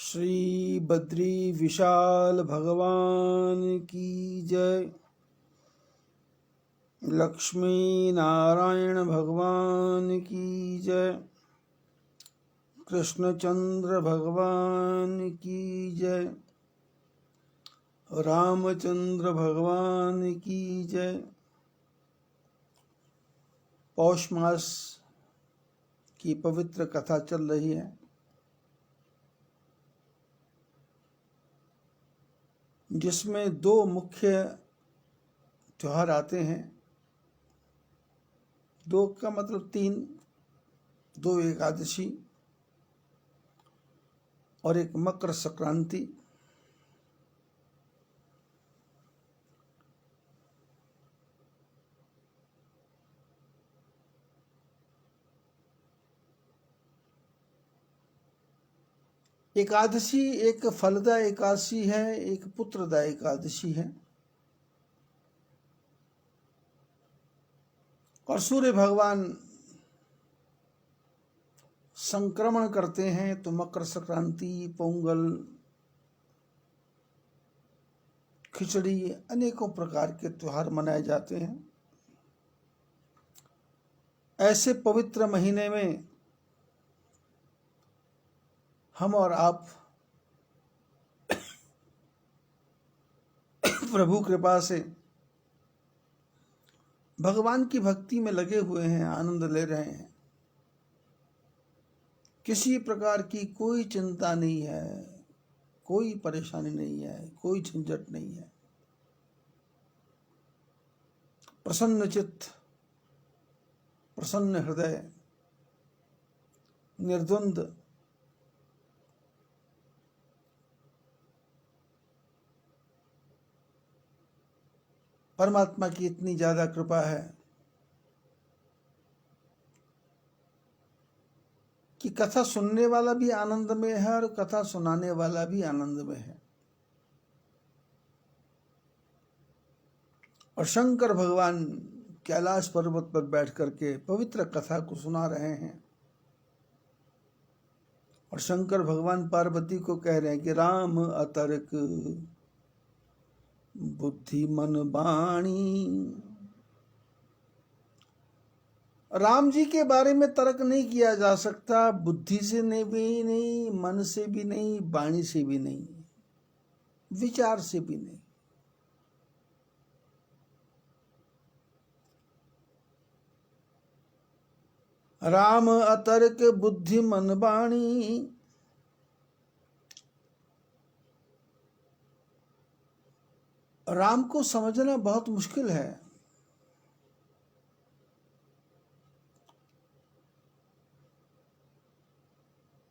श्री बद्री विशाल भगवान की जय। लक्ष्मी नारायण भगवान की जय। कृष्णचंद्र भगवान की जय। रामचंद्र भगवान की जय। पौष मास की पवित्र कथा चल रही है, जिसमें दो मुख्य त्योहार आते हैं। दो का मतलब तीन, दो एकादशी और एक मकर संक्रांति। एकादशी एक फलदा एकादशी है, एक पुत्रदा एकादशी है। और सूर्य भगवान संक्रमण करते हैं तो मकर संक्रांति, पोंगल, खिचड़ी, अनेकों प्रकार के त्योहार मनाए जाते हैं। ऐसे पवित्र महीने में हम और आप प्रभु कृपा से भगवान की भक्ति में लगे हुए हैं, आनंद ले रहे हैं। किसी प्रकार की कोई चिंता नहीं है, कोई परेशानी नहीं है, कोई झंझट नहीं है। प्रसन्न चित्त, प्रसन्न हृदय, निर्द्वंद परमात्मा की इतनी ज्यादा कृपा है कि कथा सुनने वाला भी आनंद में है और कथा सुनाने वाला भी आनंद में है। और शंकर भगवान कैलाश पर्वत पर बैठ करके पवित्र कथा को सुना रहे हैं। और शंकर भगवान पार्वती को कह रहे हैं कि राम अतर्क बुद्धि मन बाणी। राम जी के बारे में तर्क नहीं किया जा सकता, बुद्धि से भी नहीं, मन से भी नहीं, वाणी से भी नहीं, विचार से भी नहीं। राम अतर्क बुद्धि मन वाणी। राम को समझना बहुत मुश्किल है।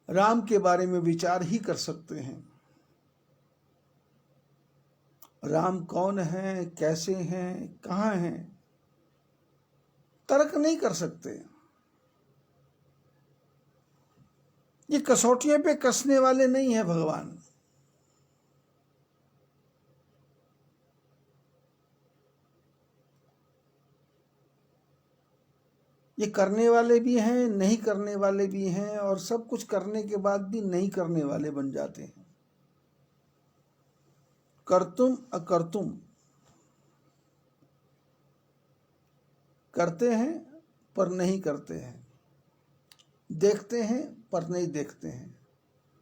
राम के बारे में विचार ही कर सकते हैं। राम कौन है, कैसे हैं, कहाँ हैं, तर्क नहीं कर सकते। ये कसौटियों पे कसने वाले नहीं है भगवान। ये करने वाले भी हैं, नहीं करने वाले भी हैं, और सब कुछ करने के बाद भी नहीं करने वाले बन जाते हैं। कर्तुम अकर्तुम, करते हैं पर नहीं करते हैं, देखते हैं पर नहीं देखते हैं,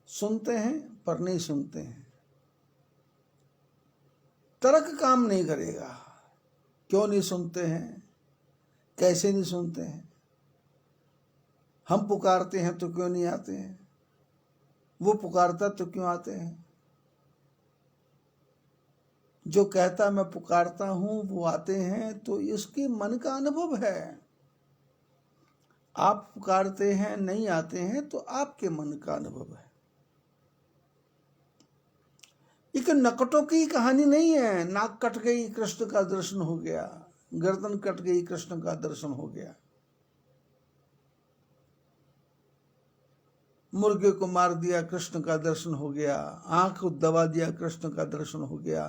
सुनते हैं पर नहीं सुनते हैं। तर्क काम नहीं करेगा। क्यों नहीं सुनते हैं, कैसे नहीं सुनते हैं, हम पुकारते हैं तो क्यों नहीं आते हैं, वो पुकारता तो क्यों आते हैं। जो कहता मैं पुकारता हूं वो आते हैं, तो इसके मन का अनुभव है। आप पुकारते हैं नहीं आते हैं तो आपके मन का अनुभव है। एक नकटों की कहानी नहीं है। नाक कट गई, कृष्ण का दर्शन हो गया, गर्दन कट गई, कृष्ण का दर्शन हो गया, मुर्गे को मार दिया, कृष्ण का दर्शन हो गया, आंख को दबा दिया, कृष्ण का दर्शन हो गया,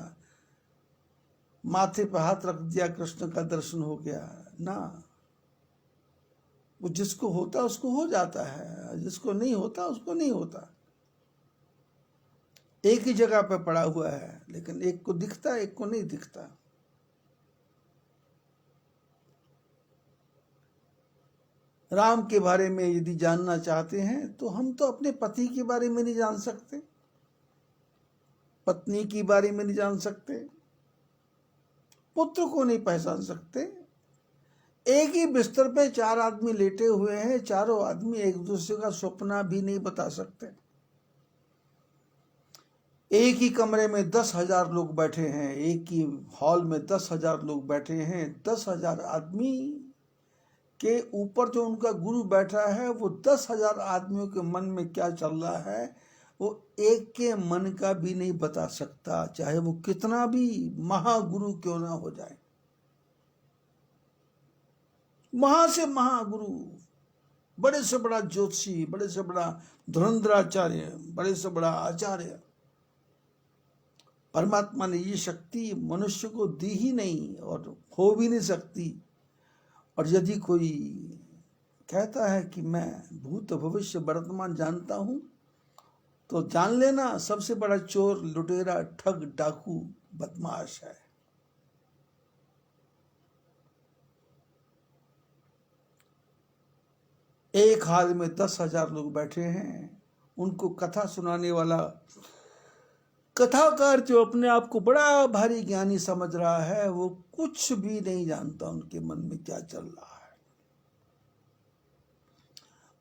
माथे पर हाथ रख दिया, कृष्ण का दर्शन हो गया ना। वो जिसको होता उसको हो जाता है, जिसको नहीं होता उसको नहीं होता। एक ही जगह पे पड़ा हुआ है, लेकिन एक को दिखता है, एक को नहीं दिखता। राम के बारे में यदि जानना चाहते हैं तो हम तो अपने पति के बारे में नहीं जान सकते, पत्नी के बारे में नहीं जान सकते, पुत्र को नहीं पहचान सकते। एक ही बिस्तर पे 4 आदमी लेटे हुए हैं, चारों आदमी एक दूसरे का सपना भी नहीं बता सकते। एक ही कमरे में 10,000 लोग बैठे हैं, एक ही हॉल में 10,000 लोग बैठे हैं। 10,000 आदमी के ऊपर जो उनका गुरु बैठा है, वो 10,000 आदमियों के मन में क्या चल रहा है वो एक के मन का भी नहीं बता सकता, चाहे वो कितना भी महागुरु क्यों ना हो जाए। महा से महागुरु, बड़े से बड़ा ज्योतिषी, बड़े से बड़ा धुरंधराचार्य, बड़े से बड़ा आचार्य, परमात्मा ने ये शक्ति मनुष्य को दी ही नहीं और हो भी नहीं सकती। और यदि कोई कहता है कि मैं भूत भविष्य वर्तमान जानता हूं, तो जान लेना सबसे बड़ा चोर, लुटेरा, ठग, डाकू, बदमाश है। एक हाल में 10,000 लोग बैठे हैं, उनको कथा सुनाने वाला कथाकार जो अपने आप को बड़ा भारी ज्ञानी समझ रहा है, वो कुछ भी नहीं जानता उनके मन में क्या चल रहा है।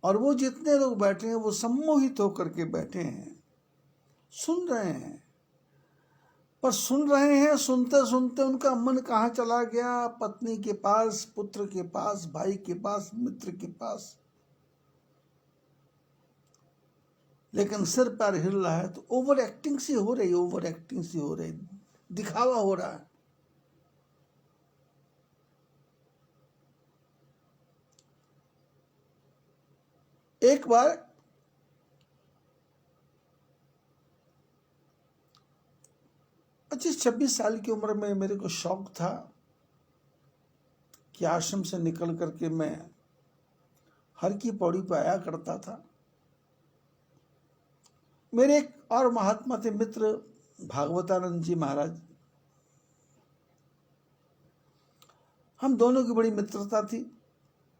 और वो जितने लोग बैठे हैं वो सम्मोहित होकर के बैठे हैं, सुन रहे हैं। पर सुन रहे हैं, सुनते सुनते उनका मन कहाँ चला गया? पत्नी के पास, पुत्र के पास, भाई के पास, मित्र के पास। लेकिन सिर पैर हिल रहा है तो ओवर एक्टिंग सी हो रही, ओवर एक्टिंग सी हो रही, दिखावा हो रहा है। एक बार 25-26 साल की उम्र में मेरे को शौक था कि आश्रम से निकल करके मैं हर की पौड़ी पर आया करता था। मेरे एक और महात्मा थे मित्र, भागवतानंद जी महाराज। हम दोनों की बड़ी मित्रता थी।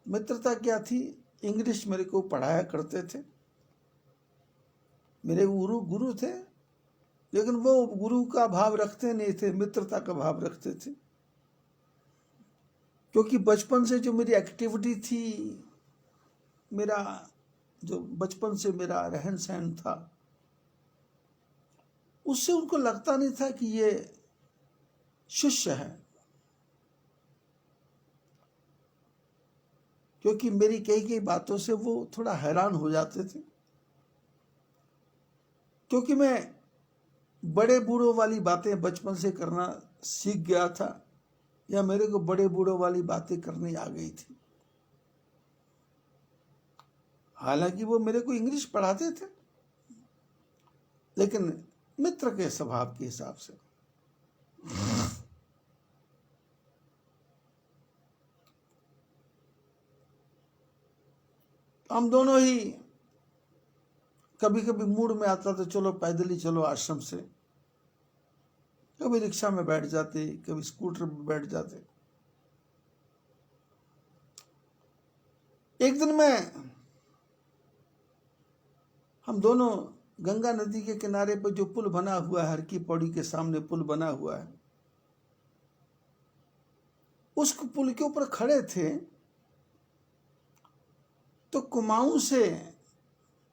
मित्रता क्या थी? इंग्लिश मेरे को पढ़ाया करते थे, मेरे गुरु थे, लेकिन वो गुरु का भाव रखते नहीं थे, मित्रता का भाव रखते थे। क्योंकि बचपन से जो मेरी एक्टिविटी थी, मेरा जो बचपन से मेरा रहन सहन था, उससे उनको लगता नहीं था कि ये शिष्य है। क्योंकि मेरी कई बातों से वो थोड़ा हैरान हो जाते थे, क्योंकि मैं बड़े बूढ़ों वाली बातें बचपन से करना सीख गया था, या मेरे को बड़े बूढ़ों वाली बातें करनी आ गई थी। हालांकि वो मेरे को इंग्लिश पढ़ाते थे, लेकिन मित्र के स्वभाव के हिसाब से। हम दोनों ही कभी कभी मूड में आता तो चलो पैदल ही चलो आश्रम से, कभी रिक्शा में बैठ जाते, कभी स्कूटर में बैठ जाते। एक दिन हम दोनों गंगा नदी के किनारे पर जो पुल बना हुआ है, हर की पौड़ी के सामने पुल बना हुआ है, उस पुल के ऊपर खड़े थे तो कुमाऊं से,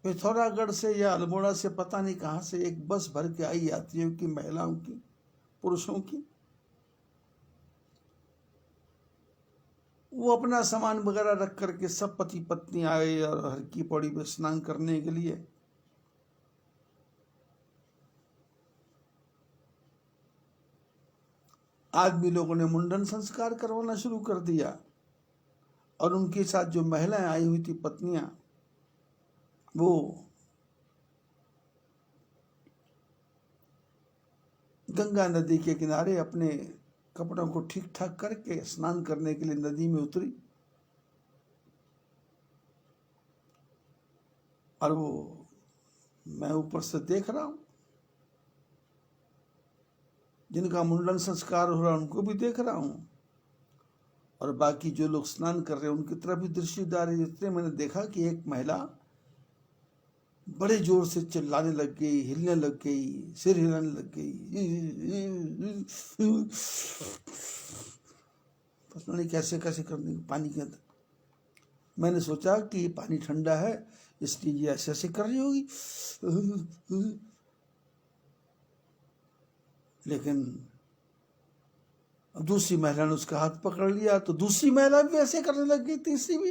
पिथौरागढ़ से या अल्मोड़ा से, पता नहीं कहां से एक बस भर के आई यात्रियों की, महिलाओं की, पुरुषों की। वो अपना सामान वगैरह रख करके सब पति पत्नी आए और हर की पौड़ी में स्नान करने के लिए। आदमी लोगों ने मुंडन संस्कार करवाना शुरू कर दिया, और उनके साथ जो महिलाएं आई हुई थी, पत्नियां, वो गंगा नदी के किनारे अपने कपड़ों को ठीक ठाक करके स्नान करने के लिए नदी में उतरी। और वो मैं ऊपर से देख रहा हूं, जिनका मुंडन संस्कार हो रहा है उनको भी देख रहा हूँ, और बाकी जो लोग स्नान कर रहे हैं उनकी तरफ भी दृष्टि डाली। इतने मैंने देखा कि एक महिला बड़े जोर से चिल्लाने लग गई, हिलने लग गई, सिर हिलाने लग गई, पता नहीं कैसे कैसे करने पानी के अंदर। मैंने सोचा कि पानी ठंडा है इसलिए ये ऐसे ऐसे कर रही होगी, लेकिन दूसरी महिला ने उसका हाथ पकड़ लिया तो दूसरी महिला भी ऐसे करने लग गई, तीसरी भी।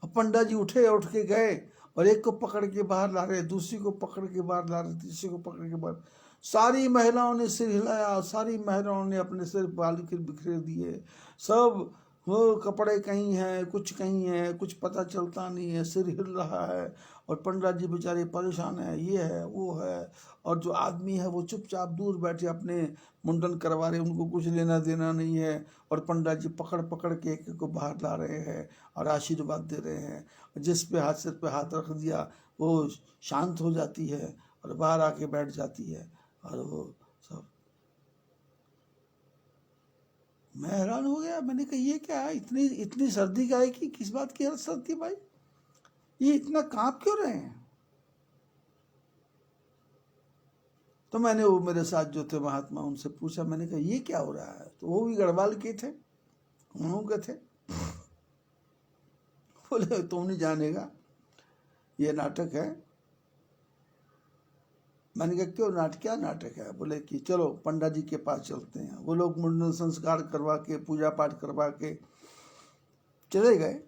अब पंडा जी उठ के गए और एक को पकड़ के बाहर ला रहे, दूसरी को पकड़ के बाहर ला रहे, तीसरी को पकड़ के बाहर। सारी महिलाओं ने सिर हिलाया, सारी महिलाओं ने अपने सिर बाल के बिखेर दिए। सब वो कपड़े कहीं हैं, कुछ कहीं है, कुछ पता चलता नहीं है, सिर हिल रहा है। और पंडा जी बेचारे परेशान है, ये है वो है। और जो आदमी है वो चुपचाप दूर बैठे अपने मुंडन करवा रहे, उनको कुछ लेना देना नहीं है। और पंडा जी पकड़ पकड़ के एक को बाहर ला रहे हैं और आशीर्वाद दे रहे हैं। जिस पे हाथ सिर पे हाथ रख दिया वो शांत हो जाती है और बाहर आके बैठ जाती है। और वो सब, मैं हैरान हो गया। मैंने कहा ये क्या है, इतनी इतनी सर्दी का है कि किस बात की सर्दी भाई, ये इतना कांप क्यों रहे हैं। तो मैंने वो मेरे साथ जो थे महात्मा उनसे पूछा, मैंने कहा ये क्या हो रहा है। तो वो भी गढ़वाल के थे, उन्होंने थे। बोले तुम नहीं जानेगा, ये नाटक है। मैंने कहा क्यों नाटक, क्या नाटक है। बोले कि चलो पंडा जी के पास चलते हैं। वो लोग मुंडन संस्कार करवा के पूजा पाठ करवा के चले गए।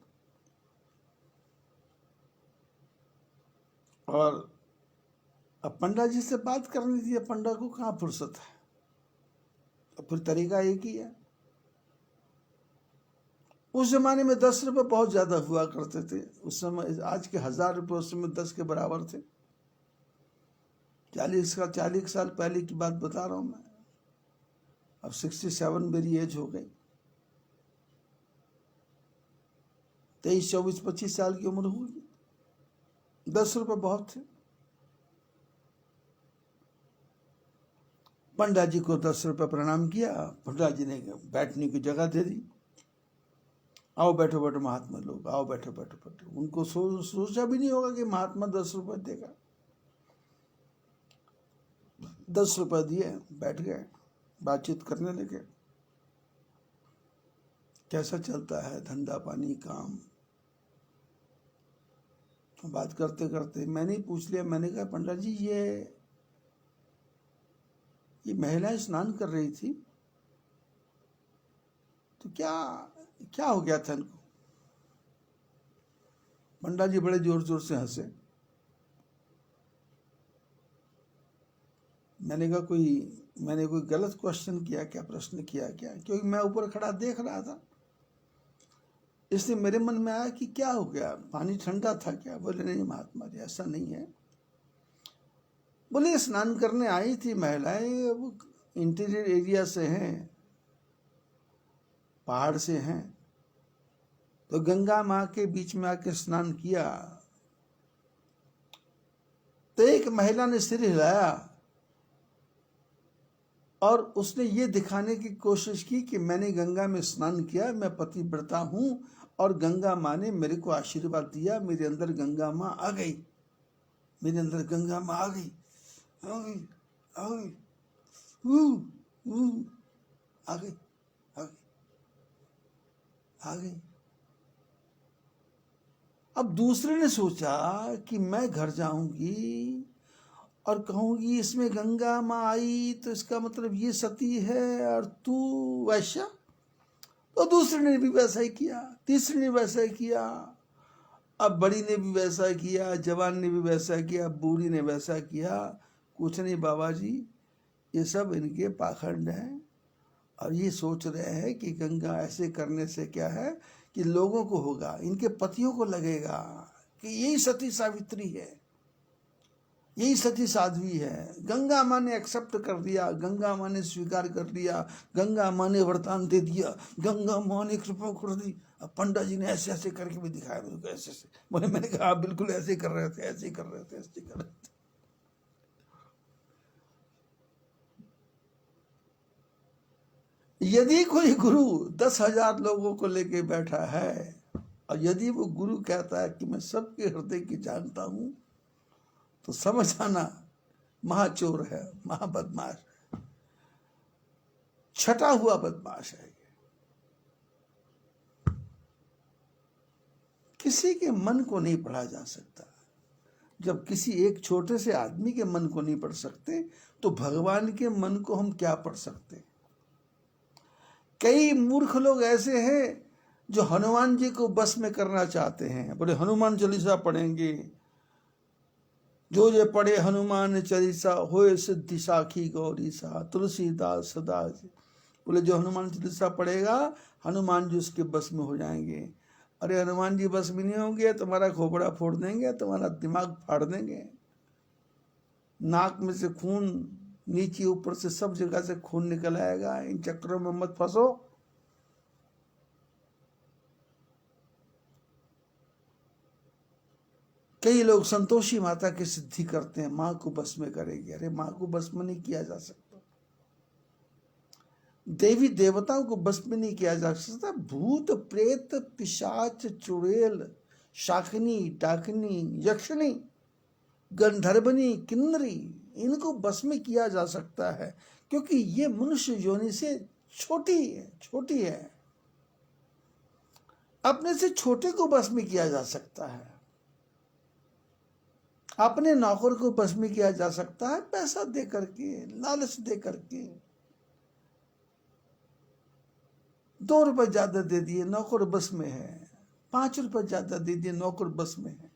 और अब पंडा जी से बात करनी थी, पंडा को कहाँ फुर्सत है। अब फिर तरीका एक ही है। उस जमाने में 10 रुपये बहुत ज्यादा हुआ करते थे उस समय। आज के 1000 रुपये उस समय 10 के बराबर थे। 40 साल पहले की बात बता रहा हूं मैं। अब 67 मेरी एज हो गई। 23, 24, 25 साल की उम्र होगी। 10 रुपये बहुत थे। पंडा जी को 10 रुपये प्रणाम किया। पंडा जी ने बैठने की जगह दे दी। आओ बैठो बैठो महात्मा लोग, आओ बैठो बैठो बैठो। उनको सोचा भी नहीं होगा कि महात्मा 10 रुपये देगा। 10 रुपये दिए, बैठ गए, बातचीत करने लगे। कैसा चलता है धंधा पानी काम। बात करते करते मैंने ही पूछ लिया। मैंने कहा पंडा जी ये महिलाएं स्नान कर रही थी तो क्या हो गया था इनको। पंडा जी बड़े जोर जोर से हंसे। मैंने कहा मैंने कोई गलत क्वेश्चन किया क्या, प्रश्न किया क्या, क्योंकि मैं ऊपर खड़ा देख रहा था। इसलिए मेरे मन में आया कि क्या हो गया, पानी ठंडा था क्या। बोले नहीं महात्मा जी ऐसा नहीं है। बोले स्नान करने आई थी महिलाएं, वो इंटीरियर एरिया से हैं, पहाड़ से हैं, तो गंगा माँ के बीच में आके स्नान किया। तो एक महिला ने सिर हिलाया और उसने ये दिखाने की कोशिश की कि मैंने गंगा में स्नान किया, मैं पतिव्रता हूं और गंगा माँ ने मेरे को आशीर्वाद दिया। मेरे अंदर गंगा माँ आ गई, मेरे अंदर गंगा माँ आ गई, आ गई, आ गई, आ गई, आ गई, आ गई। अब दूसरे ने सोचा कि मैं घर जाऊंगी और कहूंगी इसमें गंगा माँ आई तो इसका मतलब ये सती है और तू वैश्या। तो दूसरे ने भी वैसा ही किया, तीसरे ने वैसा ही किया, अब बड़ी ने भी वैसा किया, जवान ने भी वैसा किया, बूढ़ी ने वैसा किया। कुछ नहीं बाबा जी, ये सब इनके पाखंड हैं और ये सोच रहे हैं कि गंगा ऐसे करने से क्या है कि लोगों को होगा, इनके पतियों को लगेगा कि यही सती सावित्री है, यही सती साध्वी है। गंगा माँ ने एक्सेप्ट कर दिया, गंगा माँ ने स्वीकार कर लिया, गंगा माँ ने वरदान दे दिया, गंगा माँ ने कृपा कर दी। अब पंडा जी ने ऐसे ऐसे करके भी दिखाया मेरे को, ऐसे ऐसे। मैंने कहा आप बिल्कुल ऐसे कर रहे थे, ऐसे कर रहे थे, ऐसे कर रहे थे। यदि कोई गुरु 10,000 लोगों को लेके बैठा है और यदि वो गुरु कहता है कि मैं सबके हृदय की जानता हूं, तो समझ आना महाचोर है, महाबदमाश, छटा हुआ बदमाश है। किसी के मन को नहीं पढ़ा जा सकता। जब किसी एक छोटे से आदमी के मन को नहीं पढ़ सकते, तो भगवान के मन को हम क्या पढ़ सकते। कई मूर्ख लोग ऐसे हैं जो हनुमान जी को बस में करना चाहते हैं, बोले हनुमान चालीसा पढ़ेंगे, जो जे पढ़े हनुमान चालीसा होए सिद्धि साखी गौरी सा, तुलसीदास सदा। बोले जो हनुमान चालीसा पढ़ेगा हनुमान जी उसके बस में हो जाएंगे। अरे हनुमान जी बस में नहीं होंगे, तुम्हारा खोपड़ा फोड़ देंगे, तुम्हारा दिमाग फाड़ देंगे, नाक में से खून नीचे ऊपर से सब जगह से खून निकल आएगा। इन चक्करों में मत फंसो। कई लोग संतोषी माता की सिद्धि करते हैं, मां को बस में करेगी। अरे मां को बस में नहीं किया जा सकता, देवी देवताओं को बस में नहीं किया जा सकता। भूत प्रेत पिशाच चुड़ैल शाकिनी डाकिनी यक्षिणी गंधर्वनी किन्नरी, इनको बस में किया जा सकता है, क्योंकि ये मनुष्य योनि से छोटी है। अपने से छोटे को बस में किया जा सकता है, अपने नौकर को बस में किया जा सकता है, पैसा दे करके, लालच दे करके। 2 रुपए ज्यादा दे दिए, नौकर बस में है। 5 रुपए ज्यादा दे दिए, नौकर बस में है।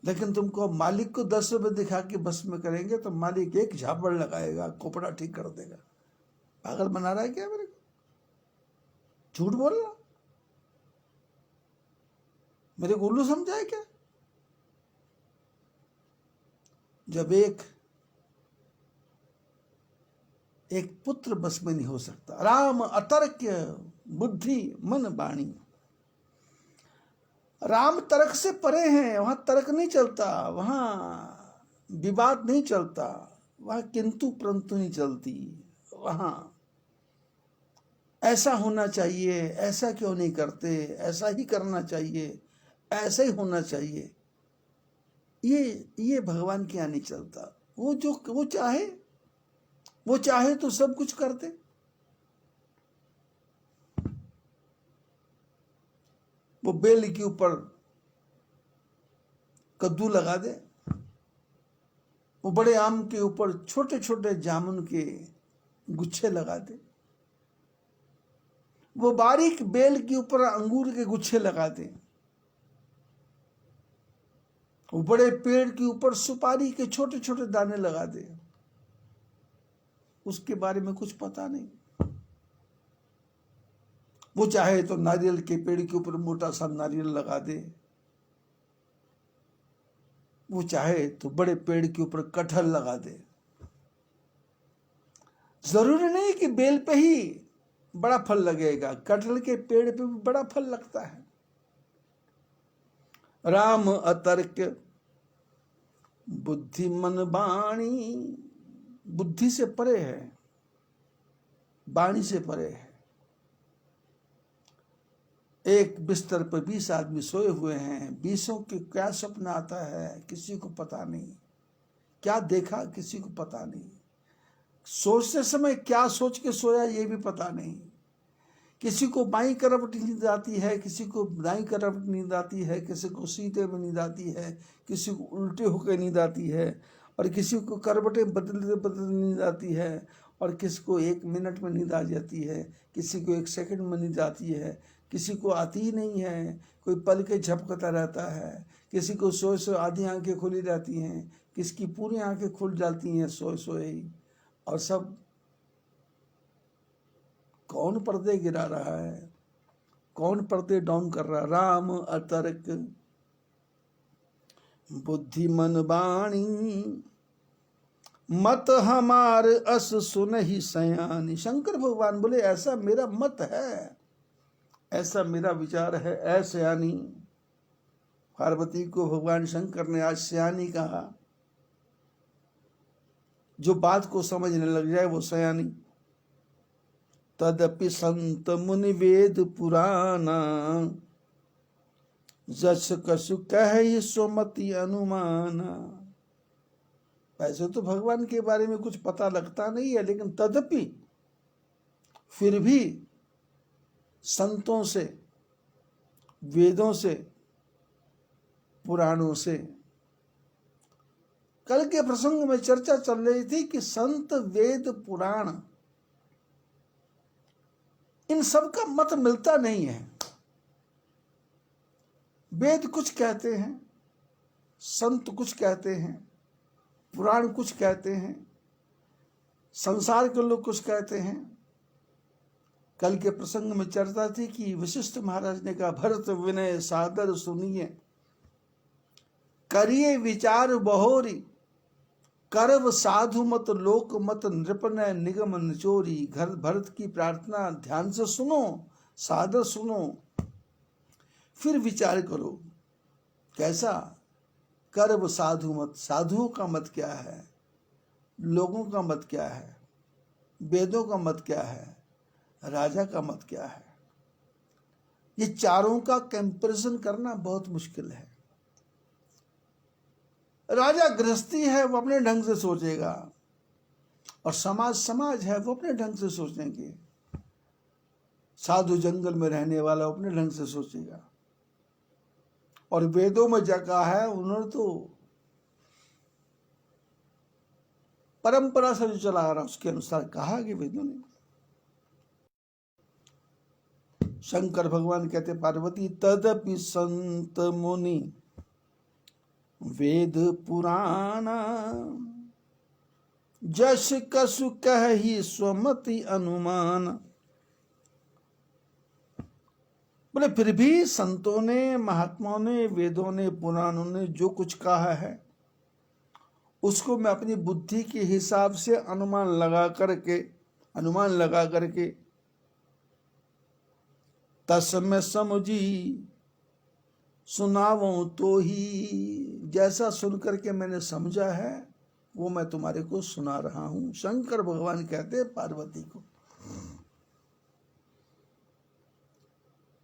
लेकिन तुमको मालिक को 10 रुपए दिखा के बस में करेंगे तो मालिक एक झापड़ लगाएगा, कोपड़ा ठीक कर देगा। पागल बना रहा है क्या मेरे को? झूठ बोल रहा, मेरे को उल्लू समझा है क्या? जब एक पुत्र बस में नहीं हो सकता। राम अतर्क्य बुद्धि मन वाणी। राम तर्क से परे हैं, वहां तर्क नहीं चलता, वहां विवाद नहीं चलता, वहां किंतु परंतु नहीं चलती। वहां ऐसा होना चाहिए, ऐसा क्यों नहीं करते, ऐसा ही करना चाहिए, ऐसा ही होना चाहिए, ये भगवान के यहाँ नहीं चलता। वो चाहे तो सब कुछ कर दे। वो बेल के ऊपर कद्दू लगा दे, वो बड़े आम के ऊपर छोटे छोटे जामुन के गुच्छे लगा दे, वो बारीक बेल के ऊपर अंगूर के गुच्छे लगा दे, वो बड़े पेड़ के ऊपर सुपारी के छोटे छोटे दाने लगा दे। उसके बारे में कुछ पता नहीं। वो चाहे तो नारियल के पेड़ के ऊपर मोटा सा नारियल लगा दे, वो चाहे तो बड़े पेड़ के ऊपर कटहल लगा दे। जरूरी नहीं कि बेल पे ही बड़ा फल लगेगा, कटहल के पेड़ पे भी बड़ा फल लगता है। राम अतर्क बुद्धि मन वाणी। बुद्धि से परे है, वाणी से परे है। एक बिस्तर पर 20 आदमी सोए हुए हैं, 20 के क्या सपना आता है किसी को पता नहीं, क्या देखा किसी को पता नहीं, सोचते समय क्या सोच के सोया ये भी पता नहीं। किसी को बाईं करवट नींद आती है, किसी को दाईं करवट नींद आती है, किसी को सीधे में नींद आती है, किसी को उल्टे होकर नींद आती है, और किसी को करवटें बदलते बदलते नींद आती है, और किसी को 1 मिनट में नींद आ जाती है, किसी को 1 सेकंड में नींद आती है, किसी को आती ही नहीं है, कोई पल के झपकता रहता है, किसी को सोए सोए आधी आंखें खुली रहती हैं, किसी की पूरी आंखें खुल जाती हैं सोए सोए ही। और सब कौन पर्दे गिरा रहा है, कौन पर्दे डाउन कर रहा है? राम अतर्क बुद्धि मन वाणी, मत हमार अस सुनहि सयानी। शंकर भगवान बोले ऐसा मेरा मत है, ऐसा मेरा विचार है, ऐ सयानी। पार्वती को भगवान शंकर ने आज सयानी कहा। जो बात को समझने लग जाए वो सयानी। तदपि संत मुनि वेद पुराना, जस कछु कह सुमति अनुमाना। वैसे तो भगवान के बारे में कुछ पता लगता नहीं है, लेकिन तदपि फिर भी संतों से, वेदों से, पुराणों से, कल के प्रसंग में चर्चा चल रही थी कि संत, वेद, पुराण, इन सब का मत मिलता नहीं है। वेद कुछ कहते हैं, संत कुछ कहते हैं, पुराण कुछ कहते हैं, संसार के लोग कुछ कहते हैं। कल के प्रसंग में चर्चा थी कि वशिष्ठ महाराज ने कहा, भरत विनय सादर सुनिए, करिए विचार बहोरी, करव साधु मत लोक मत नृपनय निगम निचोरी। घर भरत की प्रार्थना ध्यान से सुनो, सादर सुनो, फिर विचार करो। कैसा? करव साधु मत, साधुओं का मत क्या है, लोगों का मत क्या है, वेदों का मत क्या है, राजा का मत क्या है। ये चारों का कंपैरिजन करना बहुत मुश्किल है। राजा गृहस्थी है, वो अपने ढंग से सोचेगा, और समाज है, वो अपने ढंग से सोचेंगे। साधु जंगल में रहने वाला अपने ढंग से सोचेगा। और वेदों में जगह है, उन्होंने तो परंपरा से जो चला आ रहा उसके अनुसार कहा कि वेदों ने। शंकर भगवान कहते, पार्वती तदपि संत मुनि वेद पुराना, जस कसु कहि स्वमति अनुमान। बोले फिर भी संतों ने, महात्माओं ने, वेदों ने, पुराणों ने जो कुछ कहा है उसको मैं अपनी बुद्धि के हिसाब से अनुमान लगा करके तस्मै समझी सुनावूं तो ही। जैसा सुन करके मैंने समझा है वो मैं तुम्हारे को सुना रहा हूं। शंकर भगवान कहते पार्वती को,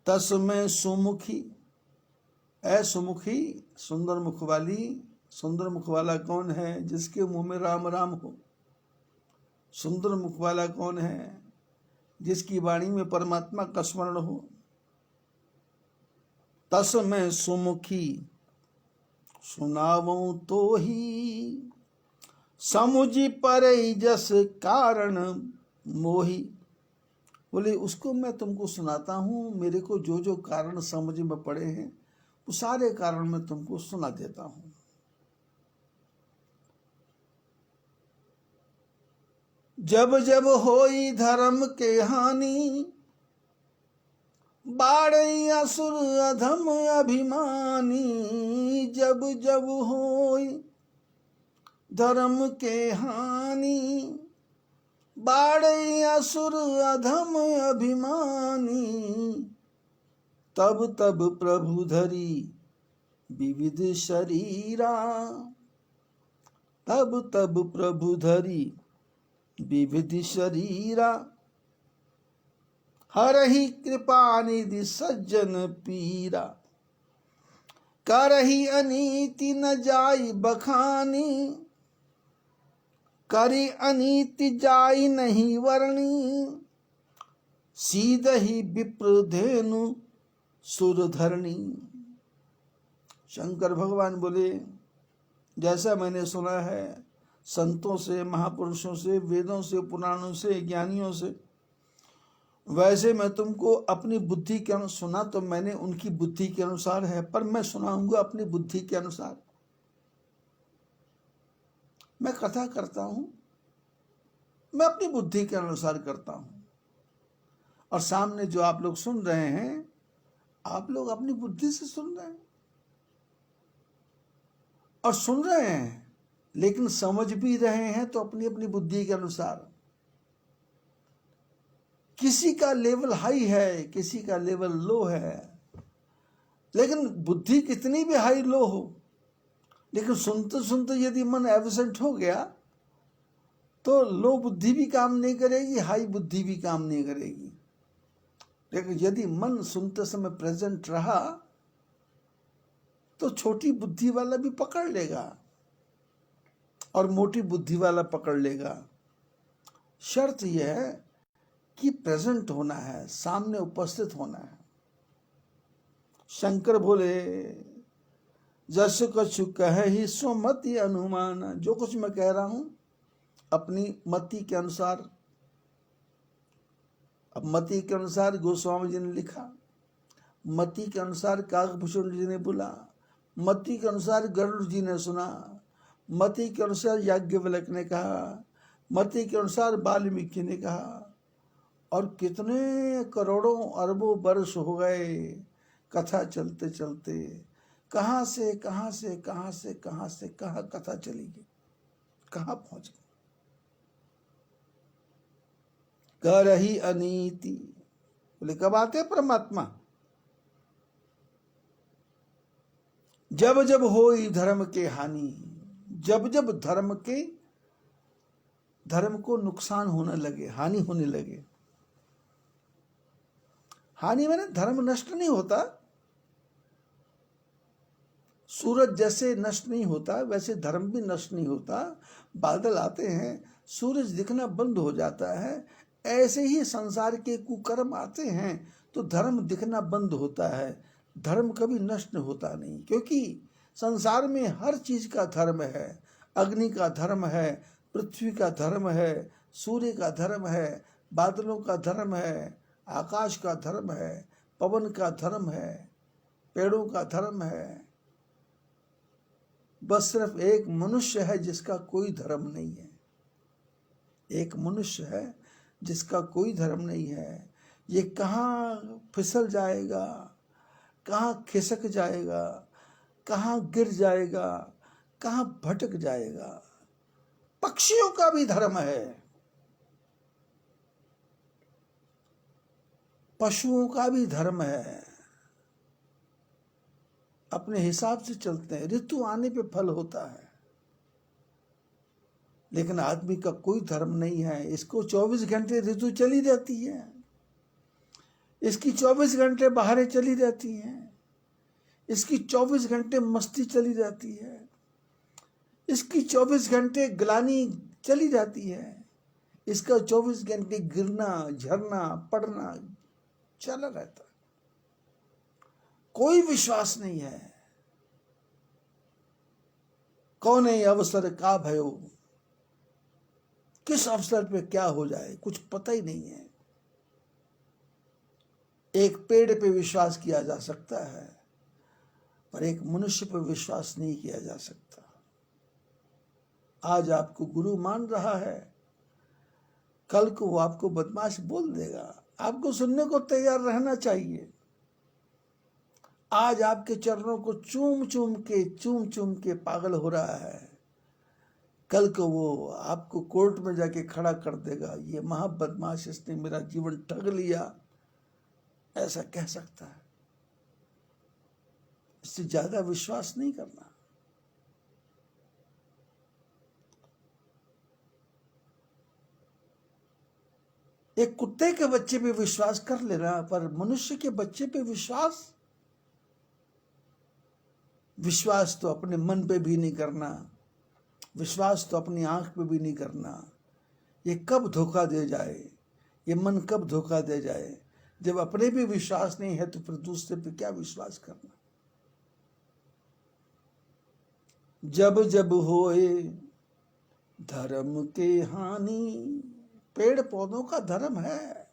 तस्मै सुमुखी, ऐ सुमुखी, सुंदर मुख वाली। सुंदर मुख वाला कौन है? जिसके मुंह में राम राम हो। सुंदर मुख वाला कौन है? जिसकी वाणी में परमात्मा का स्मरण हो। तस्मै सुमुखी सुनावूं तो ही, समुझी परई जस कारण मोही। बोले उसको मैं तुमको सुनाता हूं, मेरे को जो जो कारण समझ में पड़े हैं वो सारे कारण मैं तुमको सुना देता हूं। जब जब होई धर्म के हानि, बाढ़ई असुर अधम अभिमानी। जब जब होई धर्म के हानि, बाढ़ई असुर अधम अभिमानी। तब तब प्रभु धरी विविध शरीरा, तब तब प्रभु धरी विविध शरीरा। हरहि कृपा निधि सज्जन पीरा, करहि अनीति न जाई बखानी। करी अनीति जाई नहीं वर्णी, सीधहि विप्र धेनु सुरधरणी। शंकर भगवान बोले, जैसा मैंने सुना है संतों से, महापुरुषों से, वेदों से, पुराणों से, ज्ञानियों से, वैसे मैं तुमको अपनी बुद्धि के अनुसार सुना। तो मैंने उनकी बुद्धि के अनुसार है, पर मैं सुनाऊंगा अपनी बुद्धि के अनुसार। मैं कथा करता हूं, मैं अपनी बुद्धि के अनुसार करता हूं। और सामने जो आप लोग सुन रहे हैं, आप लोग अपनी बुद्धि से सुन रहे हैं और सुन रहे हैं, लेकिन समझ भी रहे हैं तो अपनी अपनी बुद्धि के अनुसार। किसी का लेवल हाई है, किसी का लेवल लो है, लेकिन बुद्धि कितनी भी हाई लो हो, लेकिन सुनते सुनते यदि मन एब्सेंट हो गया तो लो बुद्धि भी काम नहीं करेगी, हाई बुद्धि भी काम नहीं करेगी। लेकिन यदि मन सुनते समय प्रेजेंट रहा तो छोटी बुद्धि वाला भी पकड़ लेगा और मोटी बुद्धि वाला पकड़ लेगा। शर्त यह है कि प्रेजेंट होना है, सामने उपस्थित होना है। शंकर बोले जस कछु कह ही सो मति अनुमान। जो कुछ मैं कह रहा हूं अपनी मति के अनुसार। अब मति के अनुसार गोस्वामी जी ने लिखा, मति के अनुसार काकभूषण जी ने बोला, मति के अनुसार गरुड़ जी ने सुना, मति के अनुसार याज्ञवल्क्य ने कहा, मति के अनुसार वाल्मीकि ने कहा। और कितने करोड़ों अरबों वर्ष हो गए कथा चलते चलते, कहां से कहां से कहां से कहां से कहां कथा चली गई, कहां पहुंच गई। कर ही अनीति बोले कब आते परमात्मा, जब जब होई धर्म के हानि। जब जब धर्म को नुकसान होने लगे, हानि होने लगे। हानि माने धर्म नष्ट नहीं होता, सूरज जैसे नष्ट नहीं होता वैसे धर्म भी नष्ट नहीं होता। बादल आते हैं, सूरज दिखना बंद हो जाता है, ऐसे ही संसार के कुकर्म आते हैं तो धर्म दिखना बंद होता है। धर्म कभी नष्ट होता नहीं, क्योंकि संसार में हर चीज का धर्म है। अग्नि का धर्म है, पृथ्वी का धर्म है, सूर्य का धर्म है, बादलों का धर्म है, आकाश का धर्म है, पवन का धर्म है, पेड़ों का धर्म है। बस सिर्फ एक मनुष्य है जिसका कोई धर्म नहीं है। एक मनुष्य है जिसका कोई धर्म नहीं है। ये कहाँ फिसल जाएगा, कहाँ खिसक जाएगा, कहाँ गिर जाएगा, कहाँ भटक जाएगा। पक्षियों का भी धर्म है, पशुओं का भी धर्म है, अपने हिसाब से चलते हैं। ऋतु आने पे फल होता है, लेकिन आदमी का कोई धर्म नहीं है। इसको 24 घंटे ऋतु चली रहती है, इसकी 24 घंटे बाहरें चली रहती हैं, इसकी 24 घंटे मस्ती चली रहती है, इसकी 24 घंटे ग्लानि चली जाती है, इसका 24 घंटे गिरना झरना पड़ना चला रहता है। कोई विश्वास नहीं है। कौन है अवसर का भयो, किस अवसर पे क्या हो जाए कुछ पता ही नहीं है। एक पेड़ पे विश्वास किया जा सकता है, पर एक मनुष्य पर विश्वास नहीं किया जा सकता। आज आपको गुरु मान रहा है, कल को वो आपको बदमाश बोल देगा। आपको सुनने को तैयार रहना चाहिए। आज आपके चरणों को चूम चूम के पागल हो रहा है, कल को वो आपको कोर्ट में जाके खड़ा कर देगा, ये महा बदमाश, इसने मेरा जीवन ठग लिया, ऐसा कह सकता है। इससे ज्यादा विश्वास नहीं करना। एक कुत्ते के बच्चे पे विश्वास कर लेना, पर मनुष्य के बच्चे पे विश्वास तो अपने मन पे भी नहीं करना, विश्वास तो अपनी आंख पे भी नहीं करना। ये कब धोखा दे जाए, ये मन कब धोखा दे जाए। जब अपने भी विश्वास नहीं है तो फिर दूसरे पे क्या विश्वास करना। जब जब होए धर्म के हानि, पेड़ पौधों का धर्म है।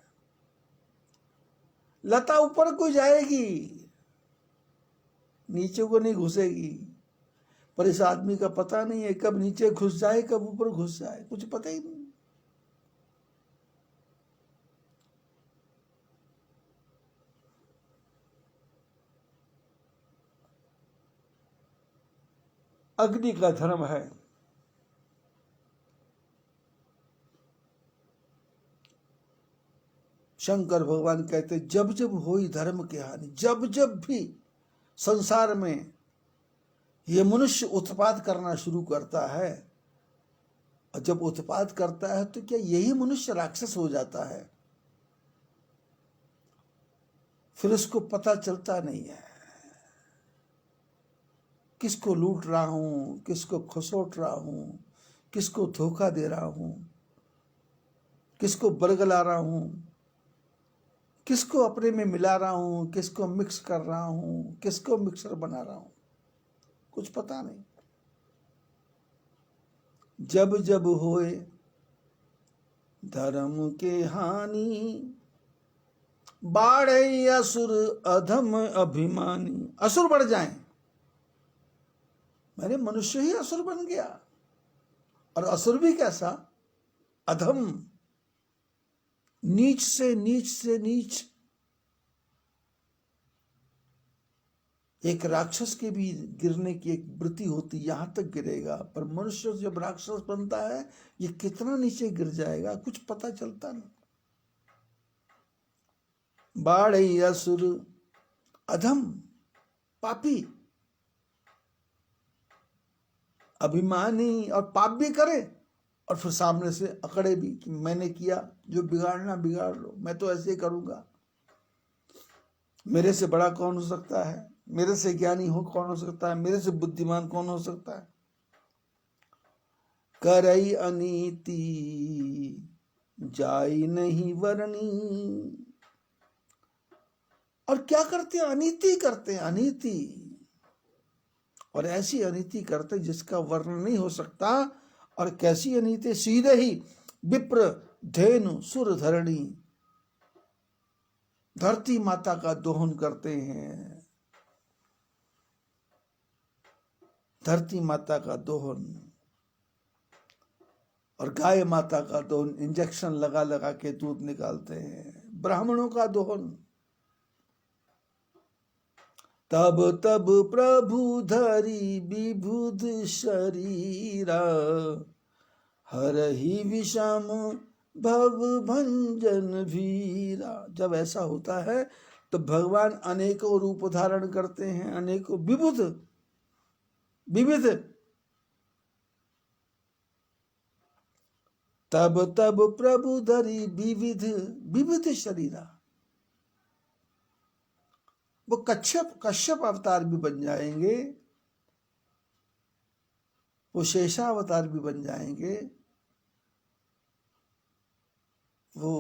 लता ऊपर को जाएगी, नीचे को नहीं घुसेगी। पर इस आदमी का पता नहीं है कब नीचे घुस जाए कब ऊपर घुस जाए, कुछ पता ही नहीं। अग्नि का धर्म है। शंकर भगवान कहते जब जब होई धर्म की हानि, जब जब भी संसार में ये मनुष्य उत्पात करना शुरू करता है और जब उत्पात करता है तो क्या यही मनुष्य राक्षस हो जाता है? फिर उसको पता चलता नहीं है किसको लूट रहा हूं, किसको खसोट रहा हूं, किसको धोखा दे रहा हूं, किसको बरगला रहा हूं, किसको अपने में मिला रहा हूं, किसको मिक्स कर रहा हूं, किसको मिक्सर बना रहा हूं, कुछ पता नहीं। जब जब होए धर्म के हानि, बाढ़े असुर अधम अभिमानी। असुर बढ़ जाएं, मैंने मनुष्य ही असुर बन गया, और असुर भी कैसा? अधम, नीच से नीच से नीच। एक राक्षस के भी गिरने की एक वृत्ति होती, यहां तक गिरेगा, पर मनुष्य जब राक्षस बनता है ये कितना नीचे गिर जाएगा कुछ पता चलता नहीं। बाढ़े असुर अधम, पापी, अभिमानी, और पाप भी करे और फिर सामने से अकड़े भी कि मैंने किया, जो बिगाड़ना बिगाड़ लो, मैं तो ऐसे ही करूंगा, मेरे से बड़ा कौन हो सकता है, मेरे से ज्ञानी हो कौन हो सकता है, मेरे से बुद्धिमान कौन हो सकता है। करई अनीति जाई नहीं वरनी। और क्या करते हैं? अनीति करते हैं, अनीति, और ऐसी अनीति करते जिसका वर्णन नहीं हो सकता। और कैसी अनीति? सीधे ही विप्र धेनु सुर धरणी, धरती माता का दोहन करते हैं, धरती माता का दोहन, और गाय माता का दोहन, इंजेक्शन लगा लगा के दूध निकालते हैं, ब्राह्मणों का दोहन। तब तब प्रभु धरी विबुध शरीरा, हरहि विषम भव भंजन वीरा। जब ऐसा होता है तो भगवान अनेकों रूप धारण करते हैं, अनेकों विबुध, विविध। तब तब प्रभु धरी विविध विविध शरीरा। वो कश्यप अवतार भी बन जाएंगे, वो शेषावतार भी बन जाएंगे, वो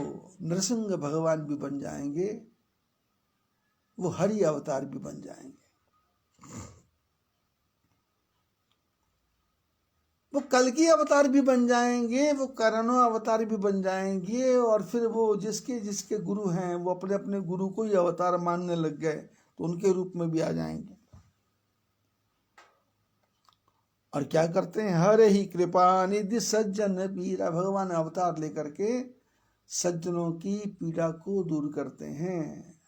नरसिंह भगवान भी बन जाएंगे, वो हरि अवतार भी बन जाएंगे, वो कल्कि अवतार भी बन जाएंगे, वो करणो अवतार भी बन जाएंगे। और फिर वो जिसके जिसके गुरु हैं वो अपने अपने गुरु को ही अवतार मानने लग गए तो उनके रूप में भी आ जाएंगे। और क्या करते हैं? हरे ही कृपा निधि सज्जन पीरा। भगवान अवतार लेकर के सज्जनों की पीड़ा को दूर करते हैं,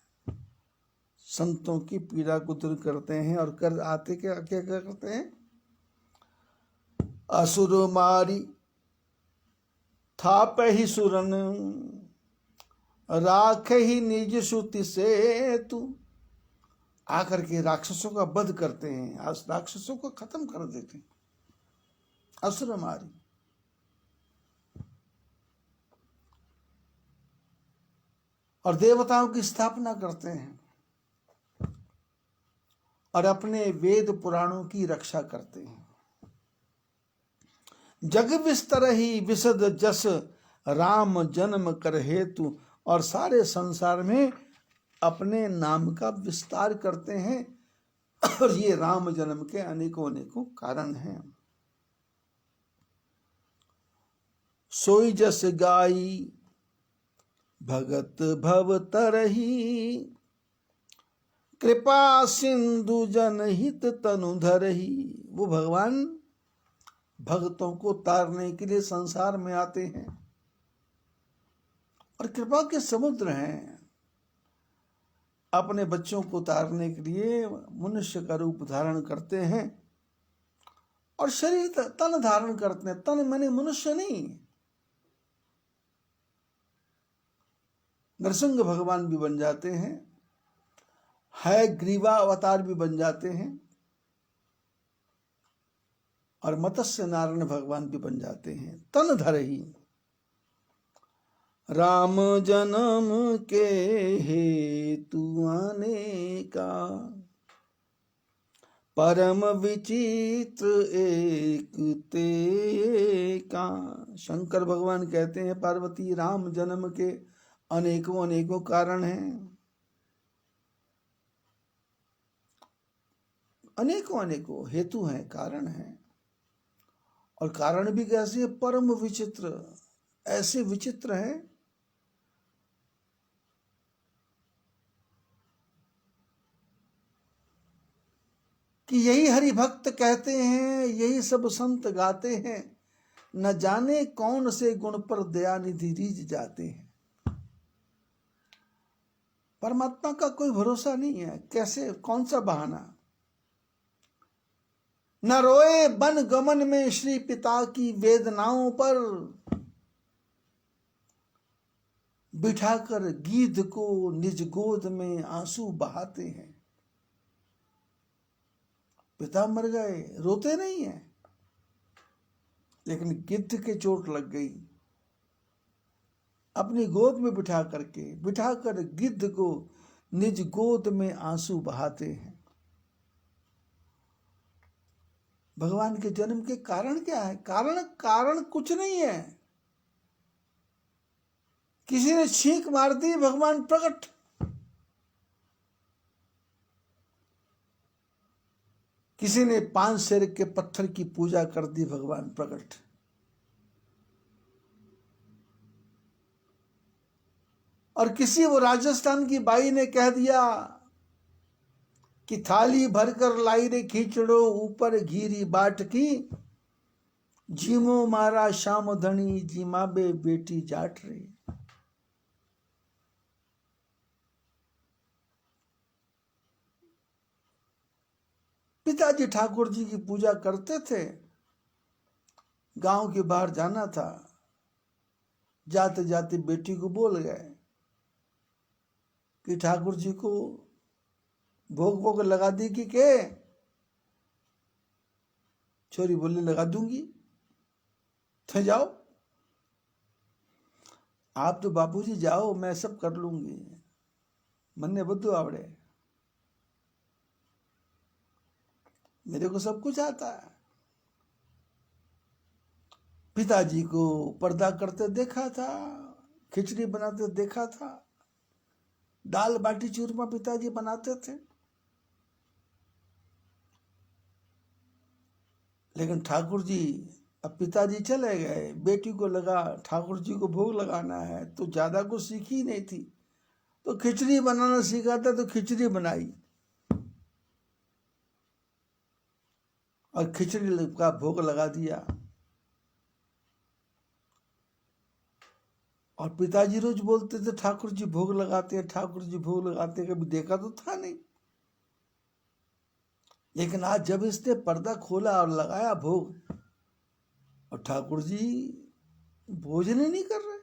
संतों की पीड़ा को दूर करते हैं। और कर आते क्या क्या क्या करते हैं? असुर मारी थाप ही सुरन, राख ही निज सुति से तू। आकर के राक्षसों का वध करते हैं, आज राक्षसों को खत्म कर देते हैं। असुर मारी, और देवताओं की स्थापना करते हैं, और अपने वेद पुराणों की रक्षा करते हैं। जग विस्तर ही विशद जस, राम जन्म कर हेतु। और सारे संसार में अपने नाम का विस्तार करते हैं, और ये राम जन्म के अनेकों अनेकों कारण हैं। सोई जस गाई भगत भव तरही, कृपा सिंधु जनहित तनु धरही। वो भगवान भक्तों को तारने के लिए संसार में आते हैं, और कृपा के समुद्र हैं। अपने बच्चों को तारने के लिए मनुष्य का रूप धारण करते हैं, और शरीर तन धारण करते हैं। तन माने मनुष्य नहीं, नरसिंह भगवान भी बन जाते हैं, है ग्रीवा अवतार भी बन जाते हैं, और मत्स्य नारायण भगवान भी बन जाते हैं। तन धर ही राम जन्म के हेतु आने का, परम विचित्र एक ते का। शंकर भगवान कहते हैं पार्वती, राम जन्म के अनेकों अनेकों कारण हैं, अनेकों अनेकों हेतु हैं, कारण हैं। और कारण भी कैसे? परम विचित्र, ऐसे विचित्र हैं कि यही हरि भक्त कहते हैं, यही सब संत गाते हैं, न जाने कौन से गुण पर दयानिधि रीझ जाते हैं। परमात्मा का कोई भरोसा नहीं है, कैसे, कौन सा बहाना। न रोए वन गमन में श्री पिता की वेदनाओं पर, बिठाकर गीध को निज गोद में आंसू बहाते हैं। पिता मर गए, रोते नहीं है, लेकिन गिद्ध के चोट लग गई, अपनी गोद में बिठाकर गिद्ध को निज गोद में आंसू बहाते हैं। भगवान के जन्म के कारण क्या है? कारण कुछ नहीं है। किसी ने छींक मार दी, भगवान प्रकट। किसी ने 5 शेर के पत्थर की पूजा कर दी, भगवान प्रकट। और किसी वो राजस्थान की बाई ने कह दिया कि थाली भरकर लाई रे खींचड़ो, ऊपर घीरी बाट की, जीमो मारा श्याम धनी, जीमाबे बेटी जाट रे। पिताजी ठाकुर जी की पूजा करते थे, गांव के बाहर जाना था, जाते जाते बेटी को बोल गए कि ठाकुर जी को भोग भोग लगा दी कि के? छोरी बोली लगा दूंगी, थे जाओ। आप तो बापूजी जाओ, मैं सब कर लूंगी, मन्ने बद्दू आवड़े, मेरे को सब कुछ आता है। पिताजी को पर्दा करते देखा था, खिचड़ी बनाते देखा था, दाल बाटी चूरमा पिताजी बनाते थे। लेकिन ठाकुर जी, अब पिताजी चले गए, बेटी को लगा ठाकुर जी को भोग लगाना है, तो ज्यादा कुछ सीखी नहीं थी, तो खिचड़ी बनाना सीखा था, तो खिचड़ी बनाई और खिचड़ी का भोग लगा दिया। और पिताजी रोज बोलते थे ठाकुर जी भोग लगाते हैं, ठाकुर जी भोग लगाते हैं, कभी देखा तो था नहीं। लेकिन आज जब इसने पर्दा खोला और लगाया भोग, और ठाकुर जी भोजन ही नहीं कर रहे।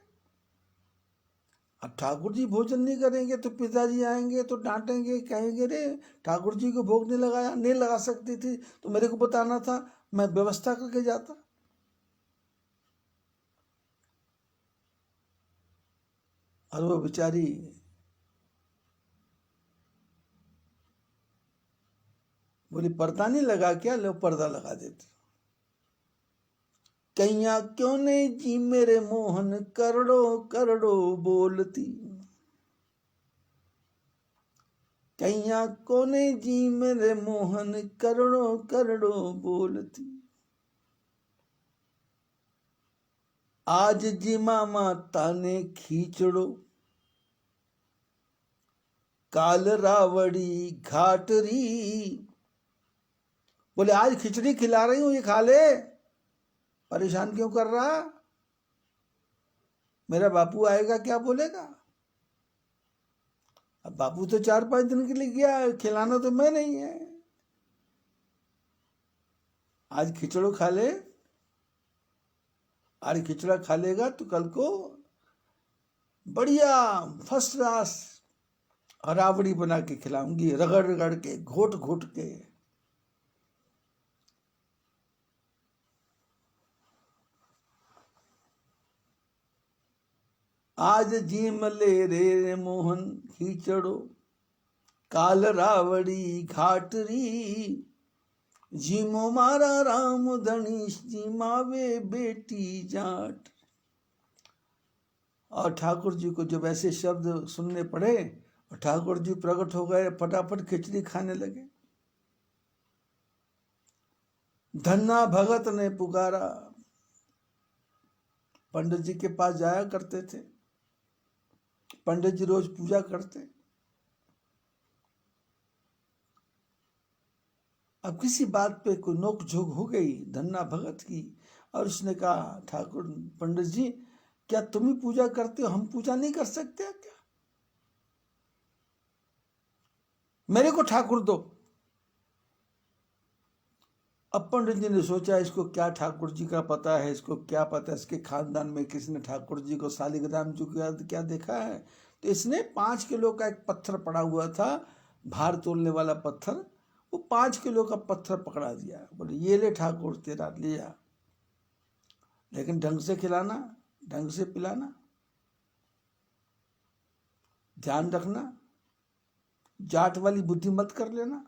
अब ठाकुर जी भोजन नहीं करेंगे तो पिताजी आएंगे तो डांटेंगे, कहेंगे रे ठाकुर जी को भोग नहीं लगाया, नहीं लगा सकती थी तो मेरे को बताना था, मैं व्यवस्था करके जाता। और वो बेचारी बोली पर्दा नहीं लगा क्या? लो पर्दा लगा देती। कैया क्यों नहीं जी मेरे मोहन, करोड़ों करोड़ों बोलती। कैया को नहीं जी मेरे मोहन, करोड़ों करोड़ों बोलती। आज जिमा माता ने खींचड़ो, काल रावड़ी घाटरी। बोले आज खिचड़ी खिला रही हूं, ये खा ले, परेशान क्यों कर रहा? मेरा बापू आएगा क्या बोलेगा? अब बापू तो 4-5 दिन के लिए गया, खिलाना तो मैं नहीं है। आज खिचड़ो खा ले, आज खिचड़ा खा लेगा तो कल को बढ़िया फर्स्ट क्लास रावड़ी बना के खिलाऊंगी, रगड़ रगड़ के, घोट घोट के। आज जीम ले रे मोहन खींचड़ो, काल रावड़ी घाटरी, जीमो मारा राम धनीश, जीमावे बेटी जाट। और ठाकुर जी को जब ऐसे शब्द सुनने पड़े और ठाकुर जी प्रकट हो गए, फटाफट खिचड़ी खाने लगे। धन्ना भगत ने पुकारा। पंडित जी के पास जाया करते थे, पंडित जी रोज पूजा करते। अब किसी बात पे कोई नोक झोंक हो गई धन्ना भगत की, और उसने कहा, ठाकुर पंडित जी, क्या तुम ही पूजा करते हो, हम पूजा नहीं कर सकते क्या? मेरे को ठाकुर दो। अब पंडित जी ने सोचा, इसको क्या ठाकुर जी का पता है, इसको क्या पता है इसके खानदान में किसने ठाकुर जी को शालिग्राम जी को क्या देखा है। तो इसने 5 किलो का एक पत्थर पड़ा हुआ था, भार तोलने वाला पत्थर, वो 5 किलो का पत्थर पकड़ा दिया। बोले, ये ले ठाकुर तेरा, लिया, लेकिन ढंग से खिलाना, ढंग से पिलाना, ध्यान रखना, जाट वाली बुद्धि मत कर लेना।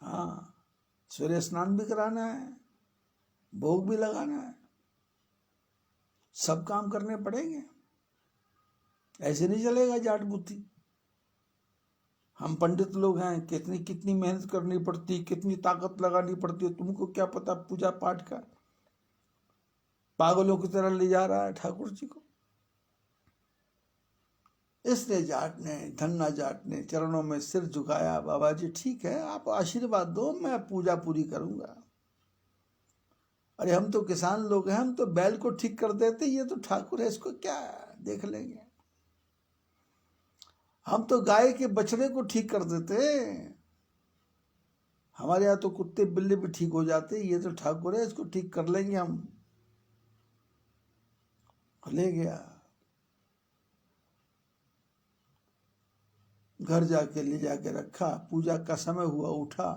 हाँ, सूर्य स्नान भी कराना है, भोग भी लगाना है, सब काम करने पड़ेंगे, ऐसे नहीं चलेगा जाट बुद्धि। हम पंडित लोग हैं, कितनी कितनी मेहनत करनी पड़ती, कितनी ताकत लगानी पड़ती है, तुमको क्या पता पूजा पाठ का। पागलों की तरह ले जा रहा है ठाकुर जी को। इसलिए जाट ने, धन्ना जाट ने चरणों में सिर झुकाया, बाबा जी ठीक है, आप आशीर्वाद दो, मैं पूजा पूरी करूंगा। अरे हम तो किसान लोग हैं, हम तो बैल को ठीक कर देते, ये तो ठाकुर है, इसको क्या देख लेंगे। हम तो गाय के बछड़े को ठीक कर देते, हमारे यहाँ तो कुत्ते बिल्ली भी ठीक हो जाते, ये तो ठाकुर है, इसको ठीक कर लेंगे हम। ले गया, घर जाके ले जाके रखा, पूजा का समय हुआ, उठा,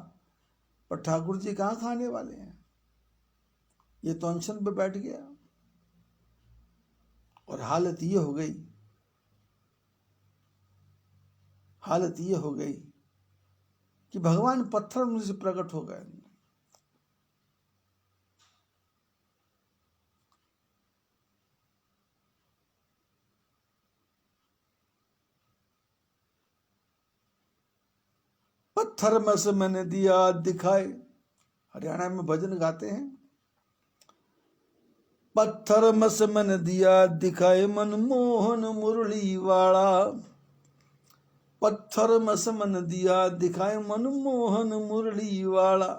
पर ठाकुर जी कहाँ खाने वाले हैं, ये तो अनशन पे बैठ गया। और हालत ये हो गई, हालत ये हो गई कि भगवान पत्थर में से प्रकट हो गए। पत्थर में से मैंने दिया दिखाए, हरियाणा में भजन गाते हैं। पत्थर में से मैंने दिया दिखाए, मनमोहन मुरली वाला, पत्थर में से मैंने दिया दिखाए, मनमोहन मुरली वाला,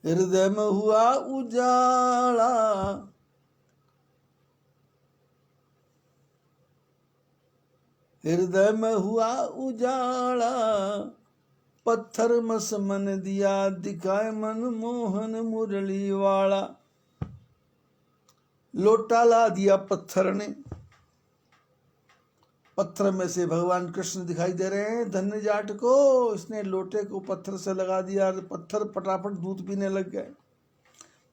हृदय में हुआ उजाला, हृदय में हुआ उजाला, पत्थर में से मैंने दिया दिखाए, मनमोहन मुरली वाला। लोटा ला दिया पत्थर ने, पत्थर में से भगवान कृष्ण दिखाई दे रहे हैं धन्य जाट को। इसने लोटे को पत्थर से लगा दिया, पत्थर फटाफट दूध पीने लग गए,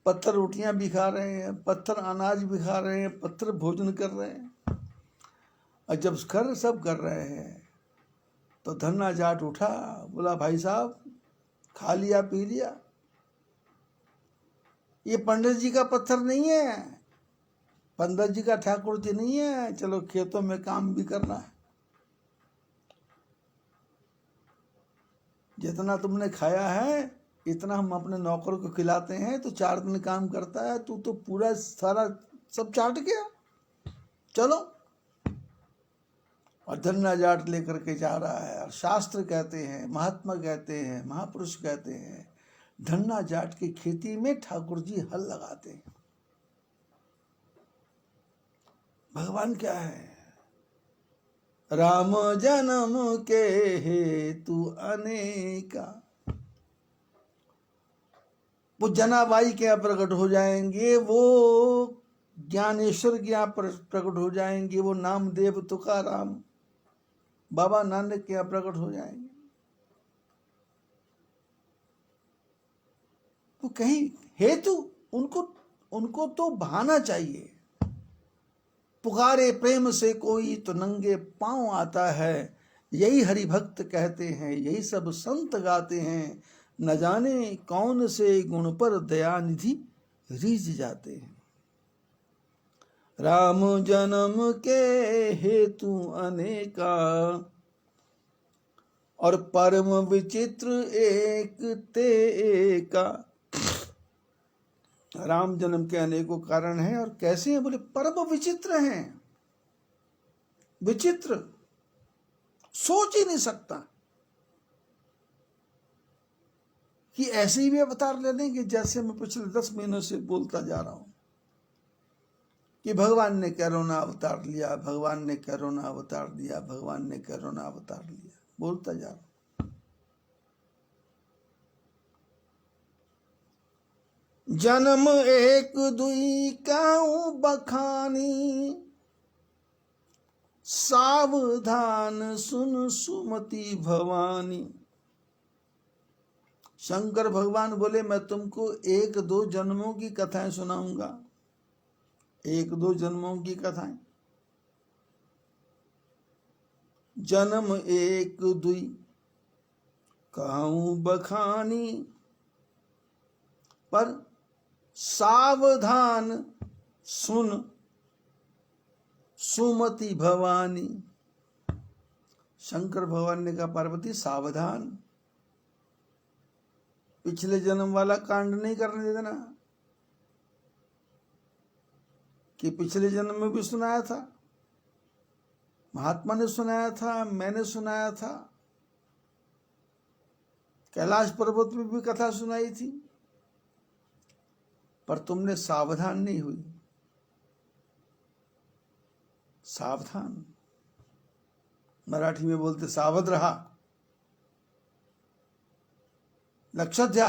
पत्थर रोटियां भी खा रहे हैं, पत्थर अनाज भी खा रहे हैं, पत्थर भोजन कर रहे हैं। और जब सब कर रहे हैं तो धन्ना जाट उठा, बोला, भाई साहब खा लिया पी लिया, ये पंडित जी का पत्थर नहीं है, पंडित जी का ठाकुर जी नहीं है, चलो खेतों में काम भी करना है। जितना तुमने खाया है इतना हम अपने नौकर को खिलाते हैं, तो 4 दिन काम करता है, तू तो पूरा सारा सब चाट गया, चलो। और धन्ना जाट लेकर के जा रहा है। और शास्त्र कहते हैं, महात्मा कहते हैं, महापुरुष कहते हैं, धन्ना जाट की खेती में ठाकुर जी हल लगाते हैं। भगवान क्या है, राम जन्म के हेतु अनेका, वो जनाबाई के यहाँ प्रकट हो जाएंगे, वो ज्ञानेश्वर के यहाँ प्रकट हो जाएंगे, वो नामदेव तुकाराम बाबा नानक के यहाँ प्रकट हो जाएंगे। तो कहीं हेतु, उनको उनको तो भाना चाहिए। पुकारे प्रेम से कोई तो नंगे पांव आता है, यही हरि भक्त कहते हैं, यही सब संत गाते हैं। न जाने कौन से गुण पर दयानिधि रीझ जाते हैं। राम जन्म के हेतु अनेका, और परम विचित्र एक ते एका। राम जन्म के अनेकों कारण हैं, और कैसे हैं बोले, परम विचित्र हैं। विचित्र, सोच ही नहीं सकता कि ऐसे ही भी अवतार ले लेंगे। जैसे मैं पिछले 10 महीनों से बोलता जा रहा हूं कि भगवान ने करुणा अवतार लिया, भगवान ने करुणा अवतार दिया, भगवान ने करुणा अवतार लिया, बोलता जा रहा हूं। जन्म एक दुई क्यों बखानी, सावधान सुन सुमति भवानी। शंकर भगवान बोले, मैं तुमको 1-2 जन्मों की कथाएं सुनाऊंगा, 1-2 जन्मों की कथाएं। जन्म एक दुई कहूं बखानी, पर सावधान सुन सुमति भवानी। शंकर भगवान ने कहा, पार्वती सावधान, पिछले जन्म वाला कांड नहीं करने देना कि पिछले जन्म में भी सुनाया था, महात्मा ने सुनाया था, मैंने सुनाया था, कैलाश पर्वत में भी कथा सुनाई थी, पर तुमने सावधान नहीं हुई। सावधान मराठी में बोलते सावध रहा, लक्ष्य ध्या,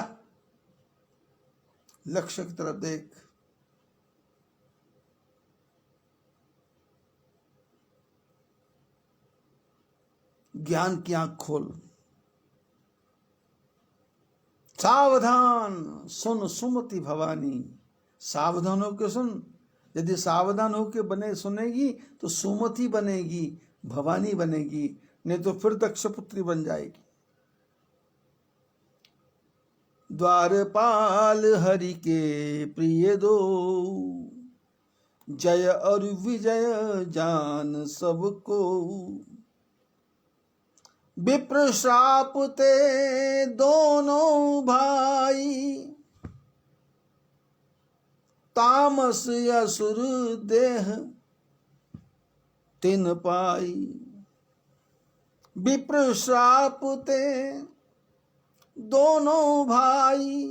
लक्ष्य की तरफ देख। ज्ञान की आंख खोल, सावधान सुन सुमति भवानी। सावधान होकर सुन, यदि सावधान होकर बने सुनेगी तो सुमति बनेगी, भवानी बनेगी, नहीं तो फिर दक्षपुत्री बन जाएगी। द्वारपाल हरि के प्रिय दो, जय और विजय जान सबको। विप्र श्राप ते दोनों भाई, तामस असुर देह तिन पाई। विप्र श्राप ते दोनों भाई,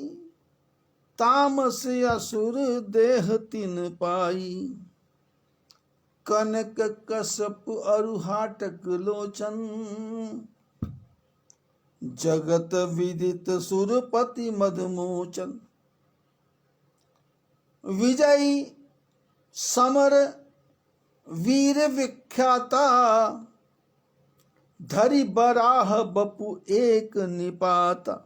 तामस असुर देह तिन पाई। कनक कसप अरु हाटक लोचन, जगत विदित सुरपति मदमोचन। विजयी समर वीर विख्याता, धरि बराह बपु एक निपाता।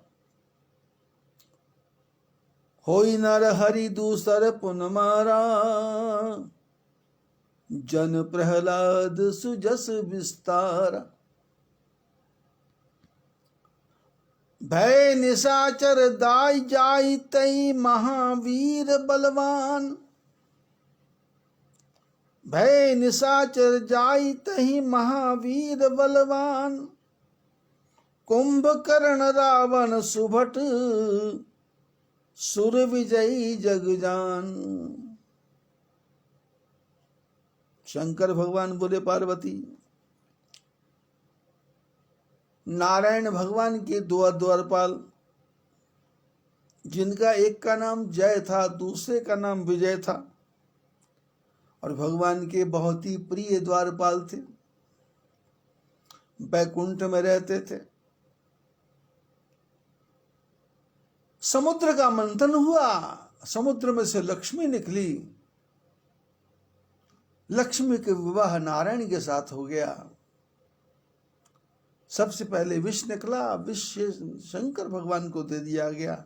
होई नर हरि दूसर पुन मारा, जन प्रहलाद सुजस विस्तारा। भय निशाचर दाई जाई तई महावीर बलवान। भय निशाचर जाई तही महावीर बलवान। कुंभकर्ण रावण सुभट, सुर विजयी जगजान। शंकर भगवान बोले, पार्वती नारायण भगवान के 2 द्वारपाल, जिनका एक का नाम जय था, दूसरे का नाम विजय था, और भगवान के बहुत ही प्रिय द्वारपाल थे, बैकुंठ में रहते थे। समुद्र का मंथन हुआ, समुद्र में से लक्ष्मी निकली। लक्ष्मी के विवाह नारायण के साथ हो गया। सबसे पहले विष निकला, विष शंकर भगवान को दे दिया गया।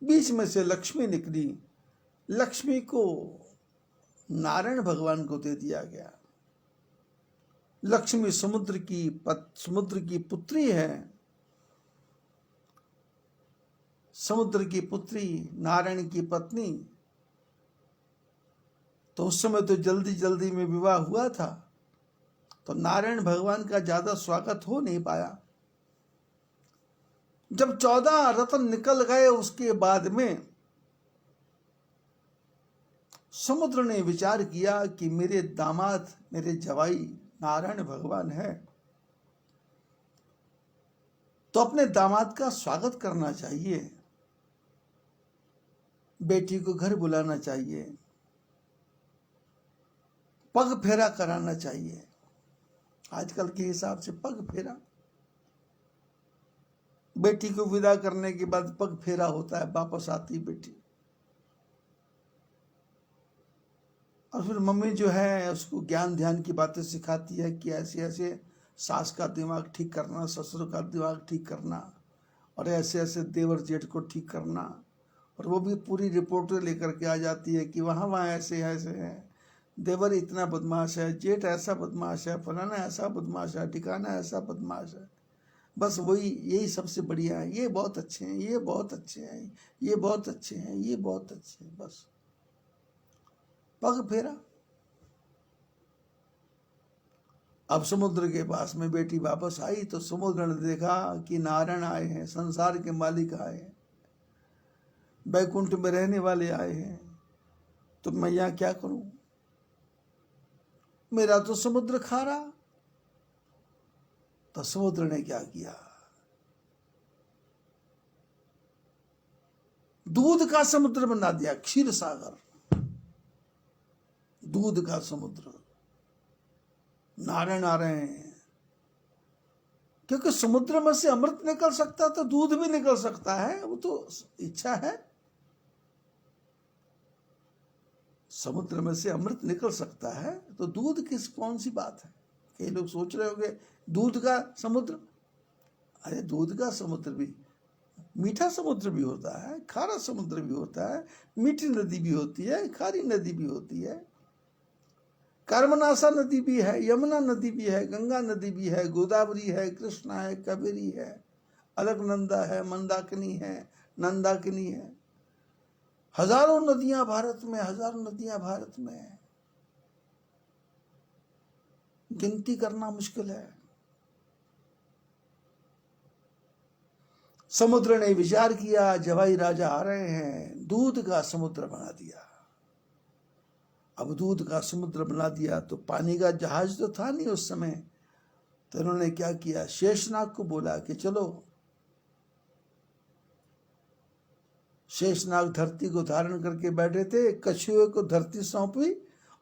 बीच में से लक्ष्मी निकली। लक्ष्मी को नारायण भगवान को दे दिया गया। लक्ष्मी समुद्र की पुत्री है, समुद्र की पुत्री, नारायण की पत्नी। तो उस समय तो जल्दी जल्दी में विवाह हुआ था, तो नारायण भगवान का ज्यादा स्वागत हो नहीं पाया। जब 14 रत्न निकल गए उसके बाद में समुद्र ने विचार किया कि मेरे दामाद, मेरे जवाई नारायण भगवान है, तो अपने दामाद का स्वागत करना चाहिए, बेटी को घर बुलाना चाहिए, पग फेरा कराना चाहिए। आजकल के हिसाब से पग फेरा, बेटी को विदा करने के बाद पग फेरा होता है, वापस आती बेटी। और फिर मम्मी जो है उसको ज्ञान ध्यान की बातें सिखाती है कि ऐसे ऐसे सास का दिमाग ठीक करना, ससुर का दिमाग ठीक करना, और ऐसे ऐसे देवर जेठ को ठीक करना। और वो भी पूरी रिपोर्टें लेकर के आ जाती है कि वहाँ वहाँ ऐसे ऐसे है, देवर इतना बदमाश है, जेठ ऐसा बदमाश है, फलाना ऐसा बदमाश है, ठिकाना ऐसा बदमाश है। बस वही, यही सबसे बढ़िया है, ये बहुत अच्छे हैं, ये बहुत अच्छे हैं, ये बहुत अच्छे हैं, ये बहुत अच्छे हैं। बस पग फेरा। अब समुद्र के पास में बेटी वापस आई तो समुद्र ने देखा कि नारायण आए हैं, संसार के मालिक आए हैं, बैकुंठ में रहने वाले आए हैं, तो मैं यहां क्या करूं, मेरा तो समुद्र खारा। तो समुद्र ने क्या किया, दूध का समुद्र बना दिया, क्षीर सागर, दूध का समुद्र। नारायण आ रहे हैं, क्योंकि समुद्र में से अमृत निकल सकता तो दूध भी निकल सकता है, वो तो इच्छा है। समुद्र में से अमृत निकल सकता है तो दूध कौन सी बात है। कई लोग सोच रहे होंगे दूध का समुद्र, अरे दूध का समुद्र भी, मीठा समुद्र भी होता है, खारा समुद्र भी होता है, मीठी नदी भी होती है, खारी नदी भी होती है, कर्मनाशा नदी भी है, यमुना नदी भी है, गंगा नदी भी है, गोदावरी है, कृष्णा है, कावेरी है, अलकनंदा है, मंदाकिनी है, नंदाकिनी है। हजारों नदियां भारत में, हजारों नदियां भारत में, गिनती करना मुश्किल है। समुद्र ने विचार किया जवाई राजा आ रहे हैं, दूध का समुद्र बना दिया। अब दूध का समुद्र बना दिया तो पानी का जहाज तो था नहीं उस समय, तो उन्होंने क्या किया, शेषनाग को बोला कि चलो। शेषनाग धरती को धारण करके बैठे थे, कछुए को धरती सौंपी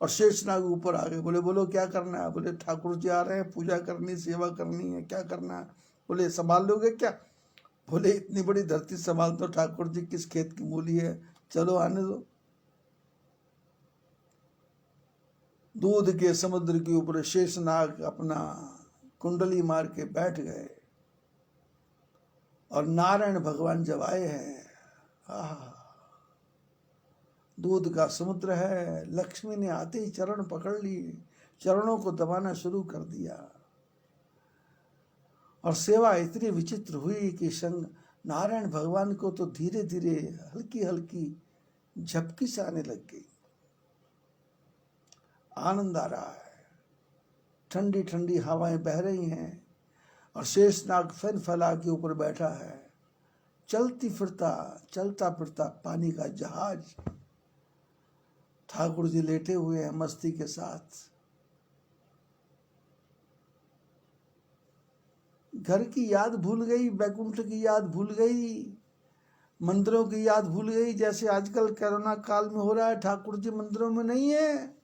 और शेषनाग ऊपर आ गए। बोले बोलो क्या करना है, बोले ठाकुर जी आ रहे हैं, पूजा करनी, सेवा करनी है, क्या करना है। बोले संभाल लोगे क्या, बोले इतनी बड़ी धरती संभाल तो ठाकुर जी किस खेत की मूली है, चलो आने दो। दूध के समुद्र के ऊपर शेषनाग अपना कुंडली मार के बैठ गए, और नारायण भगवान जब आए हैं, दूध का समुद्र है, लक्ष्मी ने आते ही चरण पकड़ लिए, चरणों को दबाना शुरू कर दिया, और सेवा इतनी विचित्र हुई कि संग नारायण भगवान को तो धीरे धीरे हल्की हल्की झपकी से आने लग गई। आनंद आ रहा है, ठंडी ठंडी हवाएं बह रही हैं, और शेषनाग फैन फैला के ऊपर बैठा है, चलता फिरता पानी का जहाज। ठाकुर जी लेटे हुए हैं मस्ती के साथ। घर की याद भूल गई, बैकुंठ की याद भूल गई, मंदिरों की याद भूल गई, जैसे आजकल कोरोना काल में हो रहा है। ठाकुर जी मंदिरों में नहीं है।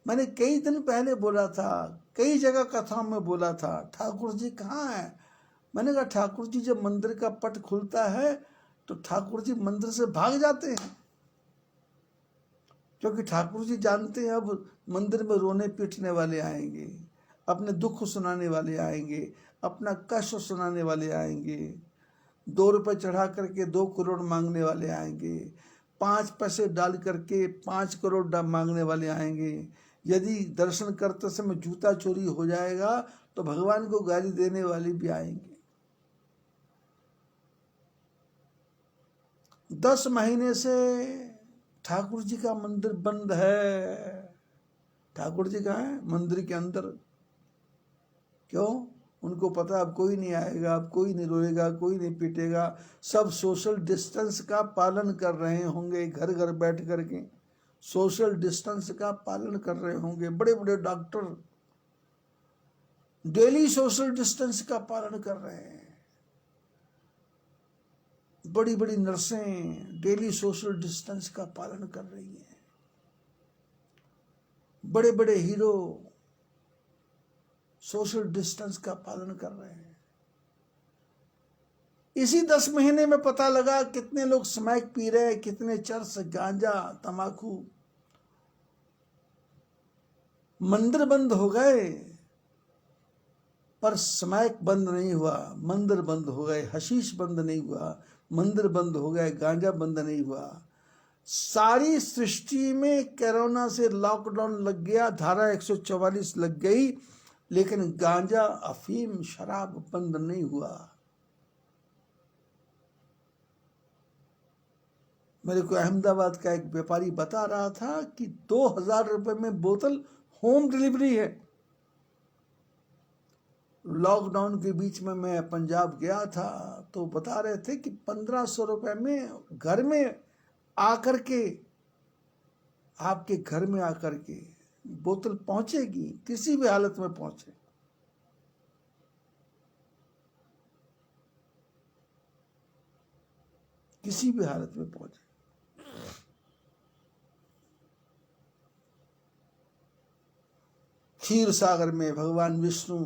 मैंने कई दिन पहले बोला था, कई जगह कथा में बोला था, ठाकुर जी कहाँ है। मैंने कहा ठाकुर जी जब मंदिर का पट खुलता है तो ठाकुर जी मंदिर से भाग जाते हैं, क्योंकि ठाकुर जी जानते हैं अब मंदिर में रोने पीटने वाले आएंगे, अपने दुख सुनाने वाले आएंगे, अपना कष्ट सुनाने वाले आएंगे, 2 रुपए चढ़ा करके 2 करोड़ मांगने वाले आएंगे, 5 पैसे डाल करके 5 करोड़ मांगने वाले आएंगे। यदि दर्शन करते समय जूता चोरी हो जाएगा तो भगवान को गाली देने वाले भी आएंगे। 10 महीने से ठाकुर जी का मंदिर बंद है। ठाकुर जी कहाँ है? मंदिर के अंदर। क्यों? उनको पता अब कोई नहीं आएगा, अब कोई नहीं रोएगा, कोई नहीं पीटेगा। सब सोशल डिस्टेंस का पालन कर रहे होंगे, घर घर बैठ करके सोशल डिस्टेंस का पालन कर रहे होंगे। बड़े बड़े डॉक्टर डेली सोशल डिस्टेंस का पालन कर रहे हैं। बड़ी बड़ी नर्सें डेली सोशल डिस्टेंस का पालन कर रही हैं। बड़े बड़े हीरो सोशल डिस्टेंस का पालन कर रहे हैं। इसी 10 महीने में पता लगा कितने लोग स्मैक पी रहे हैं, कितने चरस, गांजा, तंबाकू। मंदिर बंद हो गए पर स्मैक बंद नहीं हुआ। मंदिर बंद हो गए, हशीश बंद नहीं हुआ। मंदिर बंद हो गए, गांजा बंद नहीं हुआ। सारी सृष्टि में कोरोना से लॉकडाउन लग गया, धारा 144 लग गई, लेकिन गांजा, अफीम, शराब बंद नहीं हुआ। मेरे को अहमदाबाद का एक व्यापारी बता रहा था कि 2000 रुपए में बोतल होम डिलीवरी है। लॉकडाउन के बीच में मैं पंजाब गया था तो बता रहे थे कि 1500 रुपए में घर में आकर के, आपके घर में आकर के बोतल पहुंचेगी, किसी भी हालत में पहुंचे। किसी भी हालत में पहुंचे। क्षीर सागर में भगवान विष्णु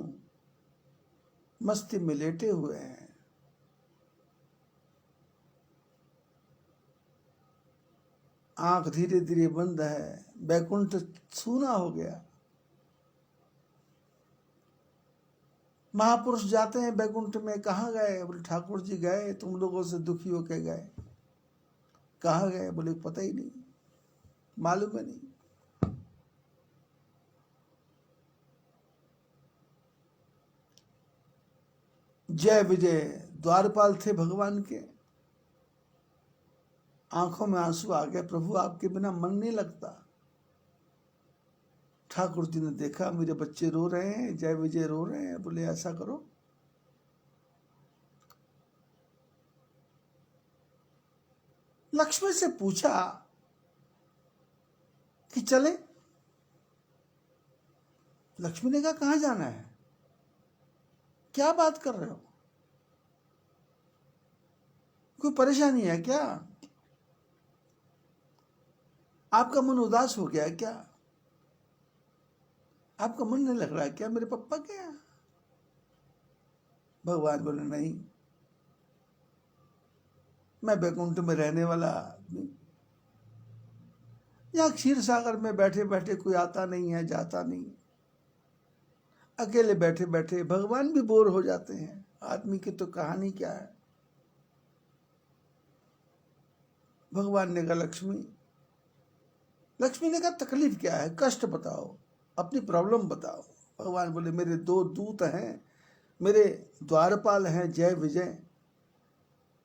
मस्ती में लेटे हुए हैं। आंख धीरे धीरे बंद है। बैकुंठ सूना हो गया। महापुरुष जाते हैं बैकुंठ में, कहाँ गए? बोले ठाकुर जी गए, तुम लोगों से दुखी होके गए। कहाँ गए? बोले पता ही नहीं, मालूम है नहीं। जय विजय द्वारपाल थे भगवान के। आंखों में आंसू आ गए, प्रभु आपके बिना मन नहीं लगता। ठाकुर जी ने देखा मेरे बच्चे रो रहे हैं, जय विजय रो रहे हैं। बोले ऐसा करो, लक्ष्मी से पूछा कि चले। लक्ष्मी ने कहा कहां जाना है? क्या बात कर रहे हो? कोई परेशानी है क्या? आपका मन उदास हो गया है क्या? आपका मन नहीं लग रहा है क्या मेरे पप्पा के यहाँ? भगवान बोले नहीं, मैं वैकुंठ में रहने वाला आदमी, यहाँ क्षीर सागर में बैठे बैठे कोई आता नहीं है, जाता नहीं। अकेले बैठे बैठे भगवान भी बोर हो जाते हैं। आदमी की तो कहानी क्या है। भगवान ने कहा लक्ष्मी, लक्ष्मी ने कहा तकलीफ क्या है, कष्ट बताओ, अपनी प्रॉब्लम बताओ। भगवान बोले मेरे 2 दूत हैं, मेरे द्वारपाल हैं जय विजय,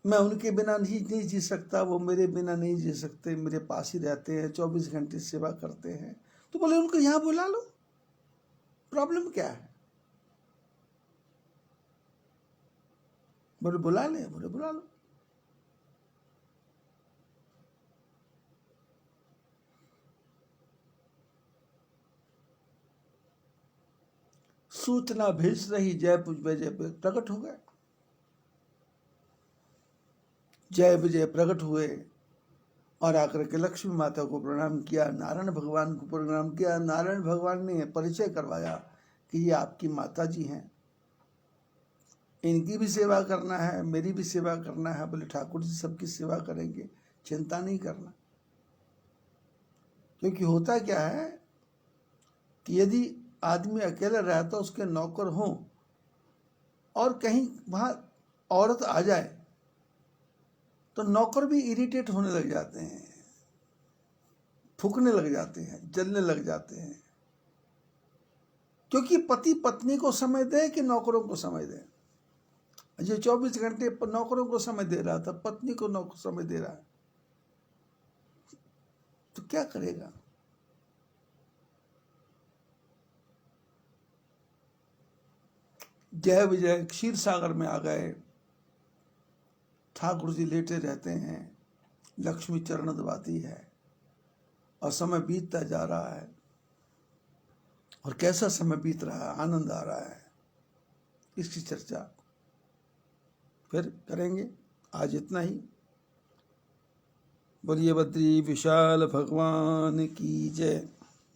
मैं उनके बिना नहीं जी सकता, वो मेरे बिना नहीं जी सकते, मेरे पास ही रहते हैं, 24 घंटे सेवा करते हैं। तो बोले उनको यहाँ बुला लो, प्रॉब्लम क्या है? बोले बुला ले। बोले बुला लो। सूचना भेज रही, जय विजय प्रकट हो गए। जय विजय प्रकट हुए और आकर के लक्ष्मी माता को प्रणाम किया, नारायण भगवान को प्रणाम किया। नारायण भगवान ने परिचय करवाया कि ये आपकी माता जी हैं, इनकी भी सेवा करना है, मेरी भी सेवा करना है। बोले ठाकुर जी सबकी सेवा करेंगे, चिंता नहीं करना। क्योंकि होता क्या है कि यदि आदमी अकेला रहता, उसके नौकर हों और कहीं वहां औरत आ जाए तो नौकर भी इरिटेट होने लग जाते हैं। फूकने लग जाते हैं, जलने लग जाते हैं। क्योंकि पति पत्नी को समय दे कि नौकरों को समय दे? ये 24 घंटे नौकरों को समय दे रहा था, पत्नी को नौकर समय दे रहा है, तो क्या करेगा? जय विजय क्षीर सागर में आ गए, ठाकुर जी लेटे रहते हैं, लक्ष्मी चरण दबाती है और समय बीतता जा रहा है। और कैसा समय बीत रहा है, आनंद आ रहा है, इसकी चर्चा फिर करेंगे। आज इतना ही। बोलिए बद्री विशाल भगवान की जय।